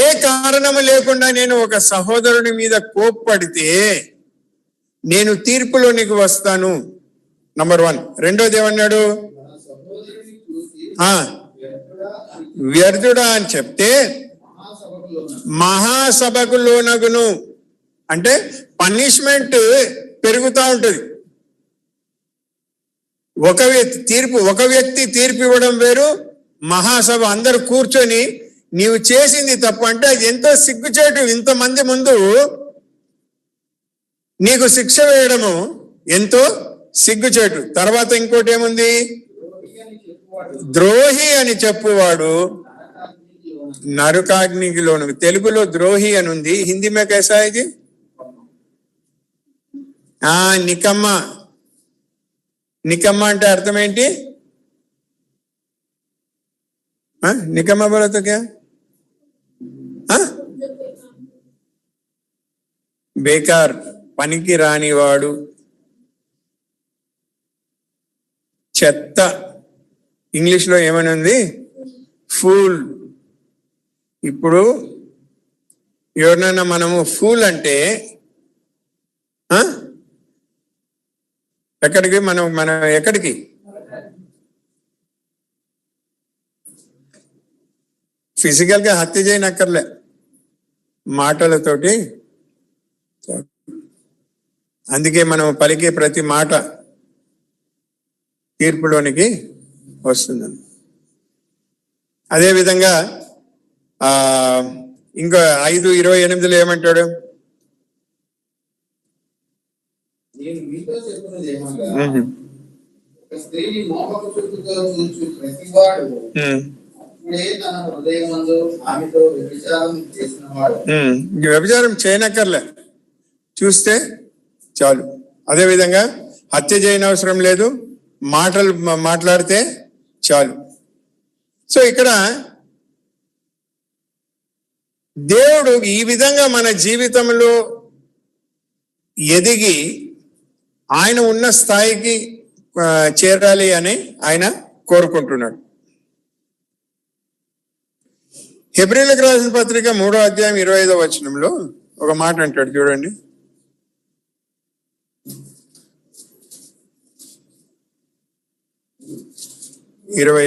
ఏ కారణము లేకుండా నేను ఒక సహోదరుని మీద కోప్పడితే నేను తీర్పులోనికి వస్తాను. నంబర్ 1. రెండోది ఏమన్నాడు? వ్యర్థుడా అని చెప్తే మహాసభకు లోనగును. అంటే పనిష్మెంట్ పెరుగుతూ ఉంటుంది. ఒక వ్యక్తి తీర్పు ఇవ్వడం వేరు, మహాసభ అందరు కూర్చొని నీవు చేసింది తప్పు అంటే అది ఎంతో సిగ్గుచేటు. ఇంతమంది ముందు నీకు శిక్ష వేయడము ఎంతో సిగ్గుచేటు. తర్వాత ఇంకోటి ఏముంది? ద్రోహి అని చెప్పువాడు నరకాగ్నికి లోను. తెలుగులో ద్రోహి అని ఉంది, హిందీ మే కైసా ఇది? నికమ్మ. నికమ్మ అంటే అర్థం ఏంటి? నికమ్మ బోలో తో క్యా? బేకార్, పనికి రానివాడు, చెత్త. ఇంగ్లీష్లో ఏమని ఉంది? ఫూల్. ఇప్పుడు ఎవరినైనా మనము ఫూల్ అంటే ఎక్కడికి మనం ఎక్కడికి ఫిజికల్ గా హత్య చేయనక్కర్లే, మాటలతోటి. అందుకే మనం పలికే ప్రతి మాట తీర్పులోనికి వస్తుందని. అదేవిధంగా ఇంకా 5:28 ఏమంటాడు? నేను మీతో చెప్తున్నది ఏమనగా, ఒక స్త్రీని మోహపు చూపుతో చూచు ప్రతివాడు అప్పుడే తన హృదయమందు ఆమెతో వ్యభిచారం చేసినవాడు. వ్యభిచారం చేయనక్కర్లే, చూస్తే చాలు. అదేవిధంగా హత్య చేయనవసరం లేదు, మాటలు మాట్లాడితే చాలు. సో ఇక్కడ దేవుడు ఈ విధంగా మన జీవితంలో ఎదిగి ఆయన ఉన్న స్థాయికి చేరాలి అని ఆయన కోరుకుంటున్నాడు. హెబ్రీయులకు రాసిన పత్రిక 3వ అధ్యాయం 25వ వచనంలో ఒక మాట అంటాడు, చూడండి. ఇరవై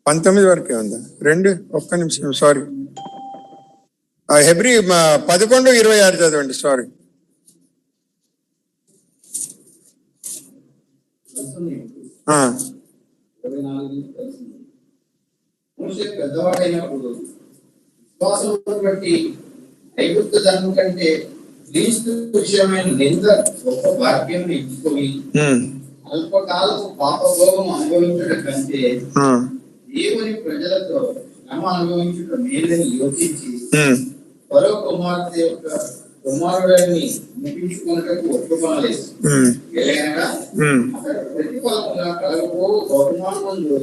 19 వరకే ఉందా? ఒక్క నిమిషం, సారీ. హెబ్రీ 11:26 చదవండి, సారీ. మోషే పెద్దవాడైనప్పుడు విశ్వాసమును బట్టి ఐగుప్తు ధనము కంటే క్రీస్తు విషయమైన నింద గొప్ప భాగ్యం ఇచ్చుకొని అల్పకాలము పాపభోగం అనుభవించడం కంటే దేవుని ప్రజలతో శ్రమ అనుభవించడం మేలని యోచించి పరో కుమార్తె యొక్క కుమారుడిని అనిపించుకున్నట్టు ఒప్పుకోలేదు. ఎలాగనగా అతడు ప్రతిఫలముగా కలగబో బహుమానముందు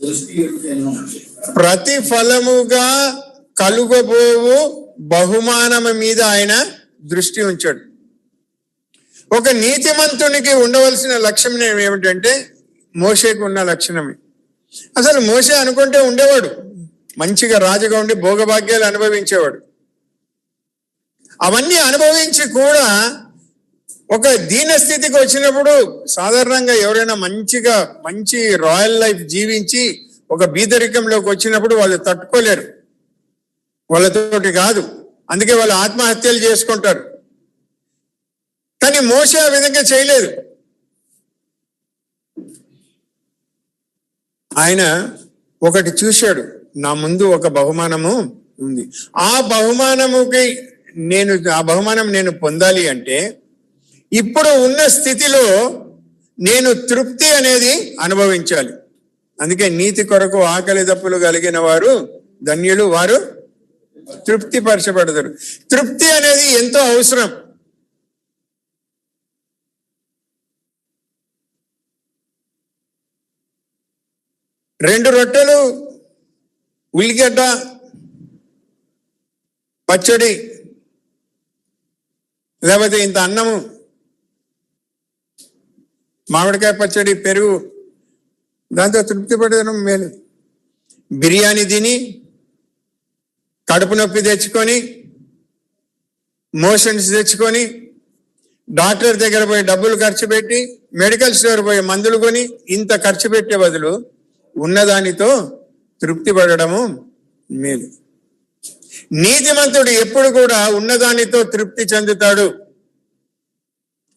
దృష్టి పెట్టెను. ప్రతిఫలముగా కలుగబోవు బహుమానము మీద ఆయన దృష్టి ఉంచాడు. ఒక నీతిమంతునికి ఉండవలసిన లక్షణం ఏమిటంటే మోషేకు ఉన్న లక్షణమే. అసలు మోషే అనుకుంటే ఉండేవాడు, మంచిగా రాజుగా ఉండి భోగభాగ్యాలు అనుభవించేవాడు. అవన్నీ అనుభవించి కూడా ఒక దీన స్థితికి వచ్చినప్పుడు, సాధారణంగా ఎవరైనా మంచి రాయల్ లైఫ్ జీవించి ఒక బీదరికంలోకి వచ్చినప్పుడు వాళ్ళు తట్టుకోలేరు, వాళ్ళతోటి కాదు. అందుకే వాళ్ళు ఆత్మహత్యలు చేసుకుంటారు. కానీ మోషే ఆ విధంగా చేయలేదు. ఆయన ఒకటి చూశాడు, నా ముందు ఒక బహుమానము ఉంది, ఆ బహుమానం నేను పొందాలి అంటే ఇప్పుడు ఉన్న స్థితిలో నేను తృప్తి అనేది అనుభవించాలి. అందుకే నీతి కొరకు ఆకలి దప్పులు కలిగిన వారు ధన్యులు, వారు తృప్తి పరచబడతారు. తృప్తి అనేది ఎంతో అవసరం. రెండు రొట్టెలు, ఉల్లిగడ్డ పచ్చడి, లేకపోతే ఇంత అన్నము, మామిడికాయ పచ్చడి, పెరుగు, దాంతో తృప్తి పడడం మేలు. బిర్యానీ తిని కడుపు నొప్పి తెచ్చుకొని, మోషన్స్ తెచ్చుకొని, డాక్టర్ దగ్గర పోయి డబ్బులు ఖర్చు పెట్టి, మెడికల్ స్టోర్ పోయి మందులు కొని ఇంత ఖర్చు పెట్టే బదులు ఉన్నదానితో తృప్తి పడడము మేలు. నీతిమంతుడు ఎప్పుడు కూడా ఉన్నదానితో తృప్తి చెందుతాడు.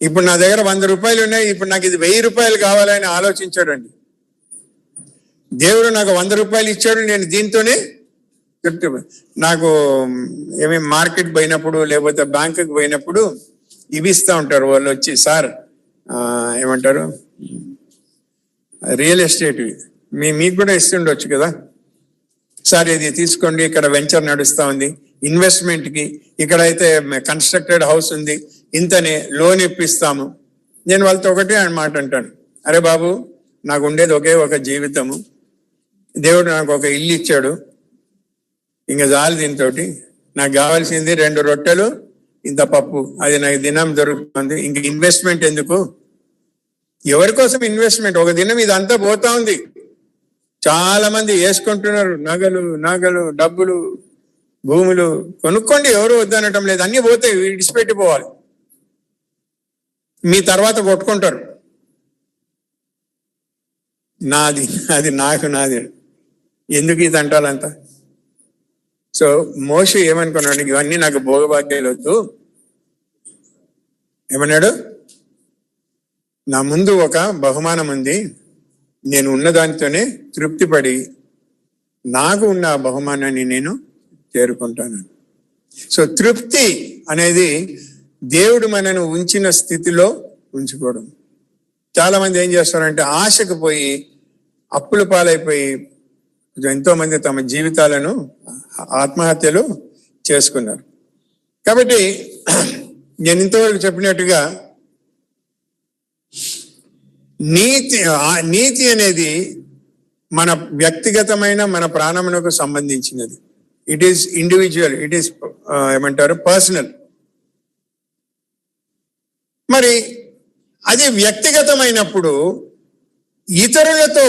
ఇప్పుడు నా దగ్గర 100 రూపాయలు ఉన్నాయి, ఇప్పుడు నాకు ఇది 1000 రూపాయలు కావాలని ఆలోచించాడండి. దేవుడు నాకు 100 రూపాయలు ఇచ్చాడు, నేను దీంతోనే తృప్తి. నాకు మార్కెట్ పోయినప్పుడు లేకపోతే బ్యాంకుకి పోయినప్పుడు ఇవి ఇస్తూ ఉంటారు వాళ్ళు వచ్చి, సార్ ఏమంటారు, రియల్ ఎస్టేట్ మీకు కూడా ఇస్తుండొచ్చు కదా సార్, ఇది తీసుకోండి, ఇక్కడ వెంచర్ నడుస్తూ ఉంది, ఇన్వెస్ట్మెంట్కి, ఇక్కడైతే కన్స్ట్రక్టెడ్ హౌస్ ఉంది, ఇంతనే లోన్ ఇప్పిస్తాము. నేను వాళ్ళతో ఒకటే మాట అంటాను, అరే బాబు, నాకు ఉండేది ఒకే ఒక జీవితము, దేవుడు నాకు ఒక ఇల్లు ఇచ్చాడు, ఇంకా చాలు, దీంతో నాకు కావాల్సింది 2 రొట్టెలు ఇంత పప్పు, అది నాకు దినం దొరుకుతుంది, ఇంక ఇన్వెస్ట్మెంట్ ఎందుకు? ఎవరి కోసం ఇన్వెస్ట్మెంట్? ఒక దినం ఇదంతా పోతా ఉంది. చాలా మంది వేసుకుంటున్నారు, నగలు, డబ్బులు, భూములు కొనుక్కోండి, ఎవరు వద్దనటం లేదు, అన్ని పోతాయి, విడిచిపెట్టిపోవాలి, మీ తర్వాత కొట్టుకుంటారు. నాది, అది నాకు నాది. ఎందుకు ఇది అంటాలంత? సో మోషే ఏమనుకున్నాడు, ఇవన్నీ నాకు భోగభాగ్యాలు వద్దు. ఏమన్నాడు, నా ముందు ఒక బహుమానం ఉంది, నేను ఉన్నదానితోనే తృప్తిపడి నాకు ఉన్న ఆ బహుమానాన్ని నేను చేరుకుంటాను. సో తృప్తి అనేది దేవుడు మనను ఉంచిన స్థితిలో ఉంచుకోవడం. చాలా మంది ఏం చేస్తారంటే ఆశకు పోయి అప్పుల పాలైపోయి ఎంతో మంది తమ జీవితాలను ఆత్మహత్యలు చేసుకున్నారు. కాబట్టి నేను ఇంతవరకు చెప్పినట్టుగా నీతి అనేది మన వ్యక్తిగతమైన మన ప్రాణమునకు సంబంధించినది. It is individual, it is ఏమంటారు పర్సనల్. మరి అది వ్యక్తిగతమైనప్పుడు ఇతరులతో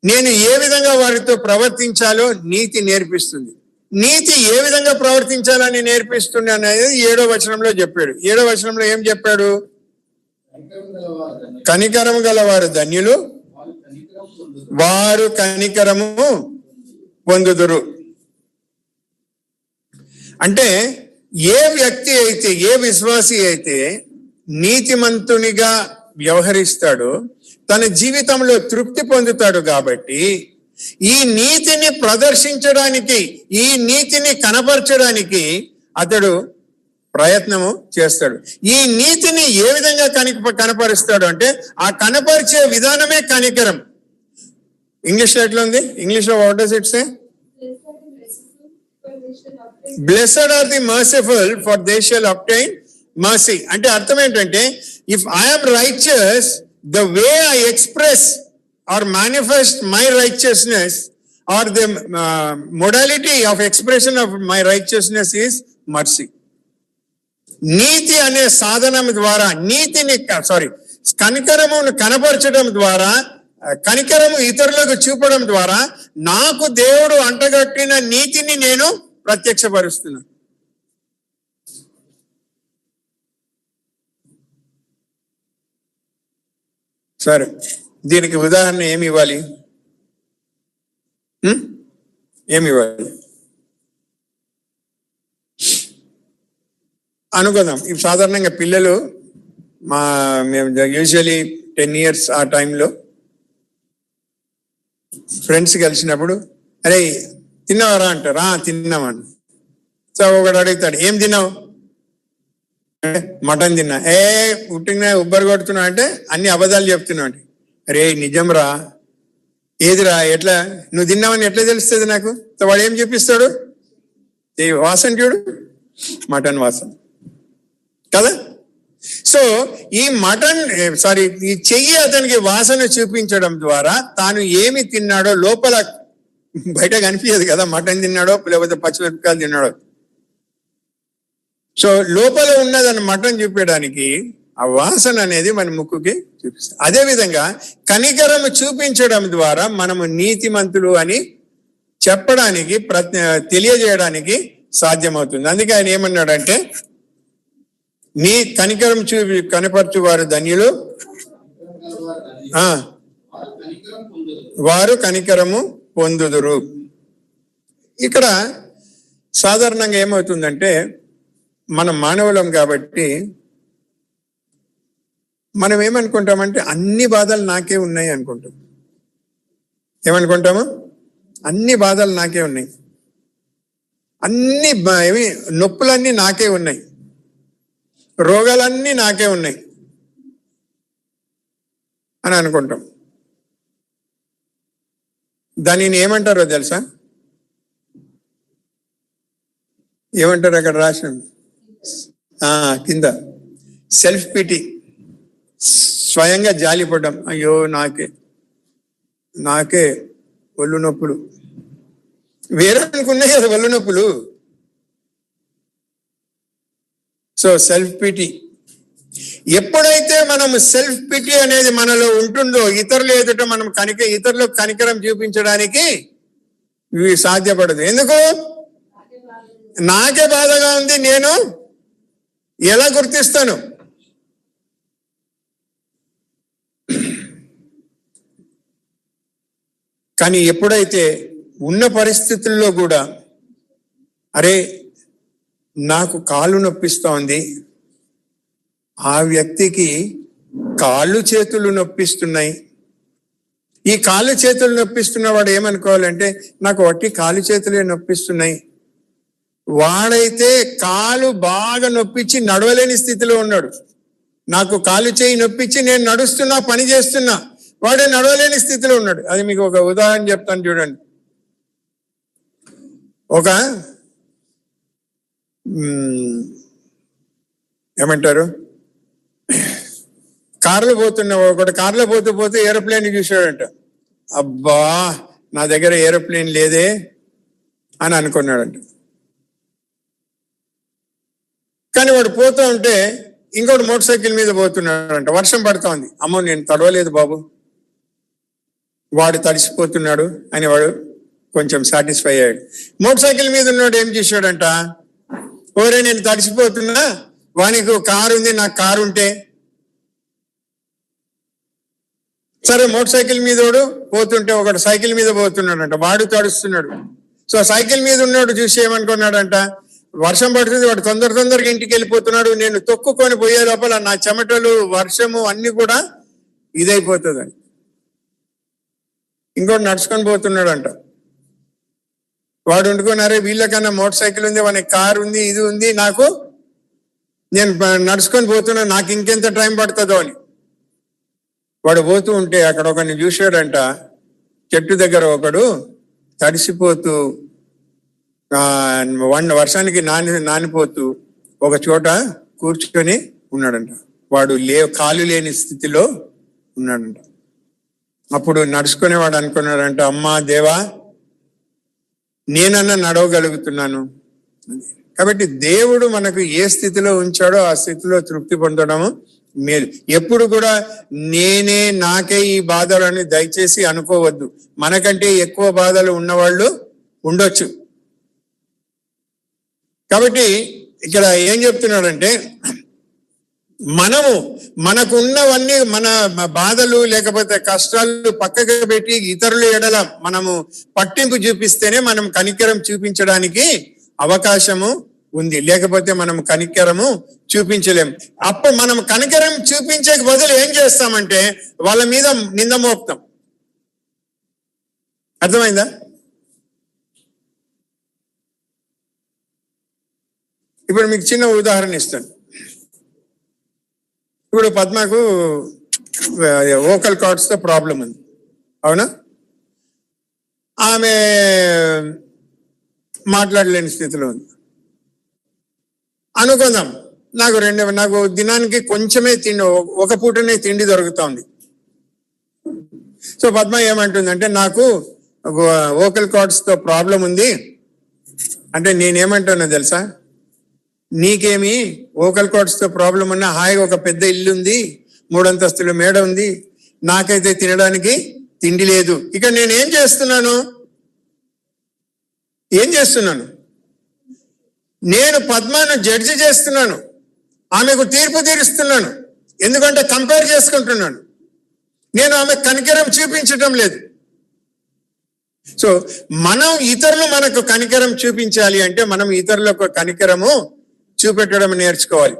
నేను ఏ విధంగా వారితో ప్రవర్తించాలో నీతి నేర్పిస్తుంది. నీతి ఏ విధంగా ప్రవర్తించాలని నేర్పిస్తుంది అనేది 7వ వచనంలో చెప్పాడు. 7వ వచనంలో ఏం చెప్పాడు? కనికరము గలవారు ధన్యులు, వారు కనికరము పొందుదురు. అంటే ఏ వ్యక్తి అయితే, ఏ విశ్వాసి అయితే నీతిమంతునిగా వ్యవహరిస్తాడో తన జీవితంలో తృప్తి పొందుతాడు. కాబట్టి ఈ నీతిని ప్రదర్శించడానికి, ఈ నీతిని కనపరచడానికి అతడు ప్రయత్నము చేస్తాడు. ఈ నీతిని ఏ విధంగా కనపరుస్తాడు అంటే ఆ కనపరిచే విధానమే కనికరం. ఇంగ్లీష్లో ఎట్లా ఉంది? ఇంగ్లీష్లో what does it say? Blessed are the merciful, for they shall obtain mercy. అంటే అర్థం ఏంటంటే, if I am righteous, the way I express or manifest my righteousness or the modality of expression of my righteousness is mercy. నీతి అనే సాధనం ద్వారా కనికరమును కనపరచడం ద్వారా, కనికరము ఇతరులకు చూపడం ద్వారా నాకు దేవుడు అంటగట్టిన నీతిని నేను ప్రత్యక్షపరుస్తున్నాను. సరే, దీనికి ఉదాహరణ ఏమి ఇవ్వాలి? ఏమి ఇవ్వాలి అనుకుందాం. ఇవి సాధారణంగా పిల్లలు మేము యూజువలీ 10 years ఆ టైంలో ఫ్రెండ్స్ కలిసినప్పుడు, అరే తిన్నావరా అంటారు. తిన్నామని. సో ఒకడు అడుగుతాడు, ఏం తిన్నావు? మటన్ తిన్నా. పుట్టిన ఉబ్బరు కొడుతున్నా అంటే అన్ని అబద్ధాలు చెప్తున్నావు అంటే, అరే నిజం రా, ఏదిరా, ఎట్లా నువ్వు తిన్నావని ఎట్లా తెలుస్తుంది నాకు? సో వాడు ఏం చూపిస్తాడు? ఈ వాసన చూడు, మటన్ వాసన కదా. సో ఈ ఈ చెయ్యి అతనికి వాసన చూపించడం ద్వారా తాను ఏమి తిన్నాడో లోపల బయట కనిపించదు కదా, మటన్ తిన్నాడో లేకపోతే పచ్చిమిరపకాయలు తిన్నాడో. సో లోపల ఉన్నదని మటన్ చూపించడానికి ఆ వాసన అనేది మన ముక్కుకి చూపిస్తుంది. అదేవిధంగా కనికరము చూపించడం ద్వారా మనము నీతిమంతులు అని చెప్పడానికి తెలియజేయడానికి సాధ్యమవుతుంది. అందుకే ఆయన ఏమన్నాడంటే, నీ కనికరం కనపరచు వారు ధన్యులు, వారు కనికరము పొందుదురు. ఇక్కడ సాధారణంగా ఏమవుతుందంటే, మనం మానవులం కాబట్టి మనం ఏమనుకుంటామంటే అన్ని బాధలు నాకే ఉన్నాయి అనుకుంటాం. ఏమనుకుంటాము? అన్ని బాధలు నాకే ఉన్నాయి, అన్ని నొప్పులన్నీ నాకే ఉన్నాయి, రోగాలన్నీ నాకే ఉన్నాయి అని అనుకుంటాం. దానిని ఏమంటారో తెలుసా? ఏమంటారు అక్కడ రాసిన కింద? సెల్ఫ్ పిటీ, స్వయంగా జాలిపడ్డం. అయ్యో నాకే ఒళ్ళు నొప్పులు, వేరే అనుకున్నాయి కదా ఒళ్ళు నొప్పులు. So self pity. ఎప్పుడైతే మనం సెల్ఫ్ పిటీ అనేది మనలో ఉంటుందో ఇతరులు ఎదుట మనం ఇతరులకు కనికరం చూపించడానికి ఇవి సాధ్యపడదు. ఎందుకు? నాకే బాధగా ఉంది, నేను ఎలా గుర్తిస్తాను? కానీ ఎప్పుడైతే ఉన్న పరిస్థితుల్లో కూడా అరే నాకు కాళ్ళు నొప్పిస్తోంది, ఆ వ్యక్తికి కాళ్ళు చేతులు నొప్పిస్తున్నాయి, ఈ కాళ్ళు చేతులు నొప్పిస్తున్న వాడు ఏమనుకోవాలంటే నాకు వట్టి కాళ్ళు చేతులే నొప్పిస్తున్నాయి. వాడైతే కాలు బాగా నొప్పించి నడవలేని స్థితిలో ఉన్నాడు. నాకు కాలు చేయి నొప్పించి నేను నడుస్తున్నా, పని చేస్తున్నా, వాడే నడవలేని స్థితిలో ఉన్నాడు. అది మీకు ఒక ఉదాహరణ చెప్తాను చూడండి. ఒక ఏమంటారు, కారులో పోతున్నా, ఒకటి కారులో పోతూ ఏరోప్లేన్ చూసాడంట. అబ్బా నా దగ్గర ఏరోప్లేన్ లేదే అని అనుకున్నాడంట. కానీ వాడు పోతూ ఉంటే ఇంకోటి మోటార్ సైకిల్ మీద పోతున్నాడంట. వర్షం పడుతోంది. ఉంది. అమ్మో నేను తడవలేదు బాబు, వాడు తడిసిపోతున్నాడు అని వాడు కొంచెం సాటిస్ఫై అయ్యాడు. మోటార్ సైకిల్ మీద ఉన్నాడు ఏం చేశాడంట, ఓరే నేను తడిసిపోతున్నా, వానికి కారు ఉంది, నాకు కారు ఉంటే. సరే మోటార్ సైకిల్ మీద పోతుంటే ఒకటి సైకిల్ మీద పోతున్నాడంట, వాడు తడుస్తున్నాడు. సో సైకిల్ మీద ఉన్నాడు చూసి ఏమనుకున్నాడంట, వర్షం పడుతుంది, వాడు తొందరగా ఇంటికి వెళ్ళిపోతున్నాడు, నేను తొక్కుకొని పోయే లోపల నా చెమటలు వర్షము అన్ని కూడా ఇదైపోతుందని. ఇంకోటి నడుచుకొని పోతున్నాడంట. వాడు వండుకున్నారే వీళ్ళకన్నా మోటార్ సైకిల్ ఉంది, వానికి కారు ఉంది, ఇది ఉంది, నాకు నేను నడుచుకొని పోతున్నా, నాకు ఇంకెంత టైం పడుతుందో అని. వాడు పోతూ ఉంటే అక్కడ ఒకరిని చూశాడంట. చెట్టు దగ్గర ఒకడు తడిసిపోతూ వర్షానికి నానిపోతూ ఒక చోట కూర్చుకొని ఉన్నాడంట. వాడు కాలు లేని స్థితిలో ఉన్నాడంట. అప్పుడు నడుచుకునేవాడు అనుకున్నాడంట, అమ్మా దేవా నేనన్నా నడవగలుగుతున్నాను. కాబట్టి దేవుడు మనకు ఏ స్థితిలో ఉంచాడో ఆ స్థితిలో తృప్తి పొందడము మేలు. ఎప్పుడు కూడా నేనే నాకే ఈ బాధలని దయచేసి అనుకోవద్దు. మనకంటే ఎక్కువ బాధలు ఉన్నవాళ్ళు ఉండొచ్చు. కాబట్టి ఇక్కడ ఏం చెప్తున్నాడంటే, మనకున్నవన్నీ మన బాధలు లేకపోతే కష్టాలు పక్కకు పెట్టి ఇతరుల ఎడల మనము పట్టింపు చూపిస్తేనే మనం కనికరం చూపించడానికి అవకాశము ఉంది. లేకపోతే మనం కనికరము చూపించలేం. అప్పుడు మనం కనికరం చూపించే బదులు ఏం చేస్తామంటే వాళ్ళ మీద నింద మోపుతాం. అర్థమైందా? ఇప్పుడు మీకు చిన్న ఉదాహరణ ఇస్తాను. ఇప్పుడు పద్మకు వోకల్ కార్డ్స్ తో ప్రాబ్లం ఉంది, అవునా? ఆమె మాట్లాడలేని స్థితిలో ఉంది అనుకుందాం. నాకు దినానికి కొంచెమే ఒక పూటనే తిండి దొరుకుతా ఉంది. సో పద్మ ఏమంటుందంటే, నాకు వోకల్ కార్డ్స్ తో ప్రాబ్లం ఉంది అంటే నేనేమంటానో తెలుసా, నీకేమి వోకల్ కార్డ్స్ తో ప్రాబ్లం ఉన్నా హాయిగా ఒక పెద్ద ఇల్లు ఉంది, 3 అంతస్తుల మేడ ఉంది, నాకైతే తినడానికి తిండి లేదు. ఇక నేను ఏం చేస్తున్నాను, నేను పద్మను జడ్జి చేస్తున్నాను, ఆమెకు తీర్పు తీరుస్తున్నాను. ఎందుకంటే కంపేర్ చేసుకుంటున్నాను. నేను ఆమె కనికరం చూపించటం లేదు. సో మనం ఇతరులు మనకు కనికరం చూపించాలి అంటే మనం ఇతరులకు కనికరము చూపెట్టడం నేర్చుకోవాలి.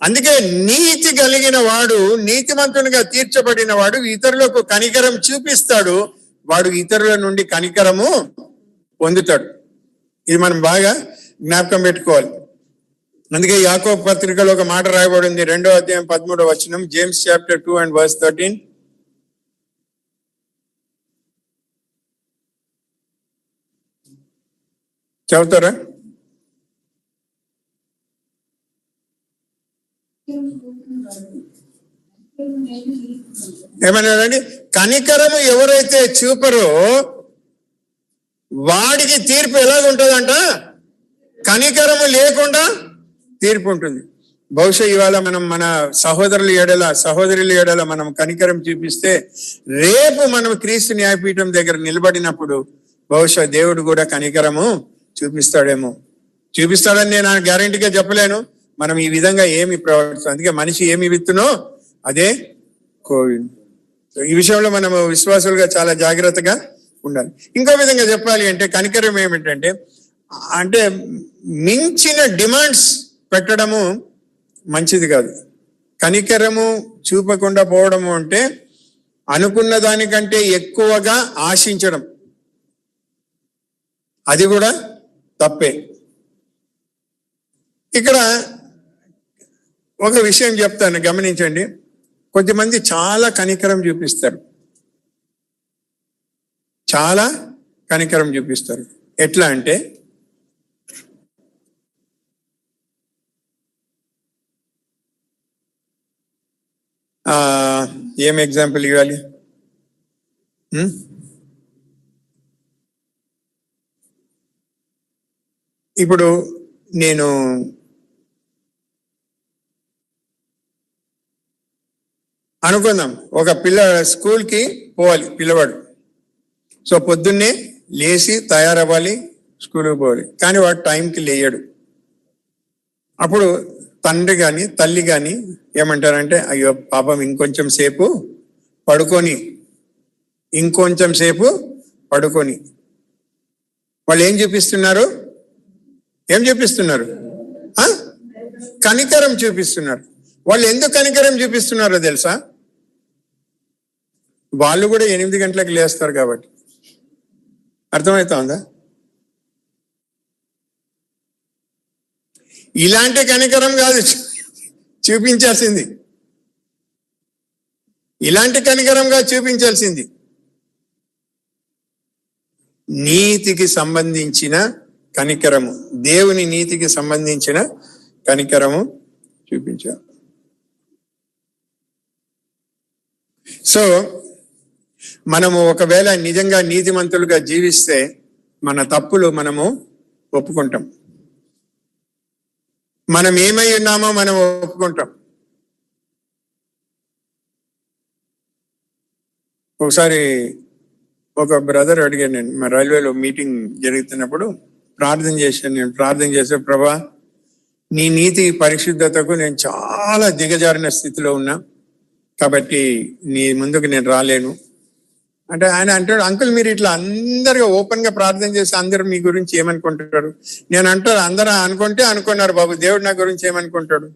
అందుకే నీతి కలిగిన వాడు, నీతిమంతునిగా తీర్చబడిన వాడు ఇతరులకు కనికరం చూపిస్తాడు, వాడు ఇతరుల నుండి కనికరము పొందుతాడు. ఇది మనం బాగా జ్ఞాపకం పెట్టుకోవాలి. అందుకే యాకోబు పత్రికలో ఒక మాట రాయబడింది, 2వ అధ్యాయం 13వ వచనం, జేమ్స్ చాప్టర్ 2 and verse 13. చదువుతారా? ఏమన్నాడండి? కనికరము ఎవరైతే చూపరో వాడికి తీర్పు ఎలాగుంటుందంట, కనికరము లేకుండా తీర్పు ఉంటుంది. బహుశా ఇవాళ మనం మన సహోదరుల ఎడల మనం కనికరం చూపిస్తే రేపు మనం క్రీస్తు న్యాయపీఠం దగ్గర నిలబడినప్పుడు బహుశా దేవుడు కూడా కనికరము చూపిస్తాడని నేను గ్యారంటీగా చెప్పలేను. మనం ఈ విధంగా ఏమి ప్రవర్తిస్తాం. అందుకే మనిషి ఏమి విత్తునో అదే కోవిడ్. ఈ విషయంలో మనము విశ్వాసులుగా చాలా జాగ్రత్తగా ఉండాలి. ఇంకో విధంగా చెప్పాలి అంటే కనికరం ఏమిటంటే, అంటే మించిన డిమాండ్స్ పెట్టడము మంచిది కాదు. కనికరము చూపకుండా పోవడము అంటే అనుకున్న దానికంటే ఎక్కువగా ఆశించడం, అది కూడా తప్పే. ఇక్కడ ఒక విషయం చెప్తాను, గమనించండి. కొద్దిమంది చాలా కనికరం చూపిస్తారు, చాలా కనికరం చూపిస్తారు. ఎట్లా అంటే, ఏం ఎగ్జాంపుల్ ఇవ్వాలి? ఇప్పుడు నేను అనుకుందాం, ఒక స్కూల్కి పోవాలి పిల్లవాడు. సో పొద్దున్నే లేచి తయారవ్వాలి, స్కూల్కి పోవాలి. కానీ వాడు టైంకి లేయడు. అప్పుడు తండ్రి కానీ తల్లి కానీ ఏమంటారంటే, అయ్యో పాపం ఇంకొంచెం సేపు పడుకొని, ఇంకొంచెం సేపు పడుకొని. వాళ్ళు ఏం చూపిస్తున్నారు? కనికరం చూపిస్తున్నారు. వాళ్ళు ఎందుకు కనికరం చూపిస్తున్నారో తెలుసా? వాళ్ళు కూడా 8 గంటలకు లేస్తారు కాబట్టి. అర్థమవుతుందా? ఇలాంటి కనికరం కాదు చూపించాల్సింది, ఇలాంటి కనికరంగా చూపించాల్సింది నీతికి సంబంధించిన కనికరము, దేవుని నీతికి సంబంధించిన కనికరము చూపించారు. సో మనము ఒకవేళ నిజంగా నీతిమంతులుగా జీవిస్తే మన తప్పులు మనము ఒప్పుకుంటాం. మనం ఏమై ఉన్నామో మనం ఒప్పుకుంటాం. ఒకసారి ఒక బ్రదర్ అడిగాను, నేను మా రైల్వేలో మీటింగ్ జరుగుతున్నప్పుడు ప్రార్థన చేసే, ప్రభా నీ నీతి పరిశుద్ధతకు నేను చాలా దిగజారిన స్థితిలో ఉన్నా, కాబట్టి నీ ముందుకు నేను రాలేను అంటే, ఆయన అంటాడు, అంకుల్ మీరు ఇట్లా అందరిగా ఓపెన్ గా ప్రార్థన చేసి అందరు మీ గురించి ఏమనుకుంటారు? నేను అంటారు, అందరూ అనుకున్నారు బాబు, దేవుడు నా గురించి ఏమనుకుంటాడు?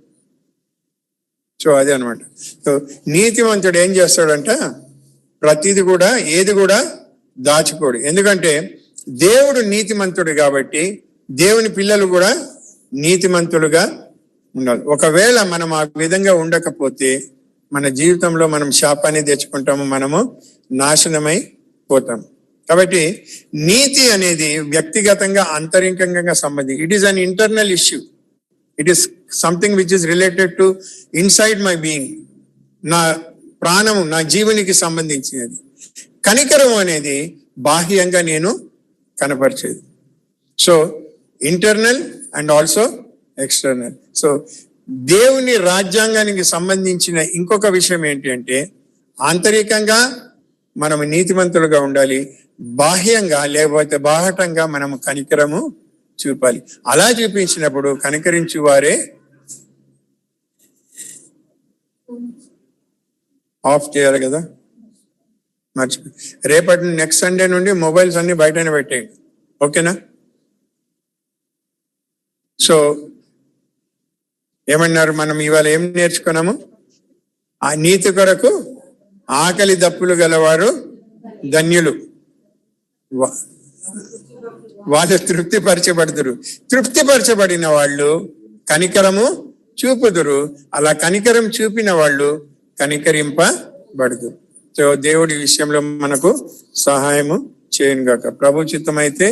సో అదే అనమాట. సో నీతిమంతుడు ఏం చేస్తాడంట, ప్రతిది కూడా ఏది కూడా దాచుకోడు. ఎందుకంటే దేవుడు నీతిమంతుడు కాబట్టి దేవుని పిల్లలు కూడా నీతిమంతులుగా ఉండాలి. ఒకవేళ మనం ఆ విధంగా ఉండకపోతే మన జీవితంలో మనం శాపాన్ని తెచ్చుకుంటాము, మనము నాశనమై పోతాం. కాబట్టి నీతి అనేది వ్యక్తిగతంగా అంతరింకంగా సంబంధించి, it is an internal issue. It is something which is related to inside my being, నా ప్రాణము, నా జీవునికి సంబంధించినది. కనికరం అనేది బాహ్యంగా నేను కనపరిచేది. So internal and also external. So దేవుని రాజ్యాంగానికి సంబంధించిన ఇంకొక విషయం ఏంటి అంటే, ఆంతరికంగా మనం నీతిమంతులుగా ఉండాలి, బాహ్యంగా లేకపోతే బాహటంగా మనము కనికరము చూపాలి. అలా చూపించినప్పుడు కనికరించు వారే ఆఫ్ చేయాలి కదా, మర్చిపోయి. రేపటి నెక్స్ట్ సండే నుండి మొబైల్స్ అన్ని బయటనే పెట్టేయండి, ఓకేనా? సో ఏమన్నారు, మనం ఇవాళ ఏం నేర్చుకున్నాము? ఆ నీతి కొరకు ఆకలి దప్పులు గలవారు ధన్యులు, వాళ్ళు తృప్తిపరచబడుదురు. తృప్తిపరచబడిన వాళ్ళు కనికరము చూపుదురు. అలా కనికరం చూపిన వాళ్ళు కనికరింపబడుదురు. సో దేవుడి విషయంలో మనకు సహాయము చేయను గాక. ప్రభు చిత్తం అయితే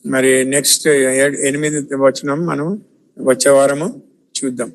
మరి నెక్స్ట్ 8వ వచనం మనం వచ్చే వారము చూద్దాం.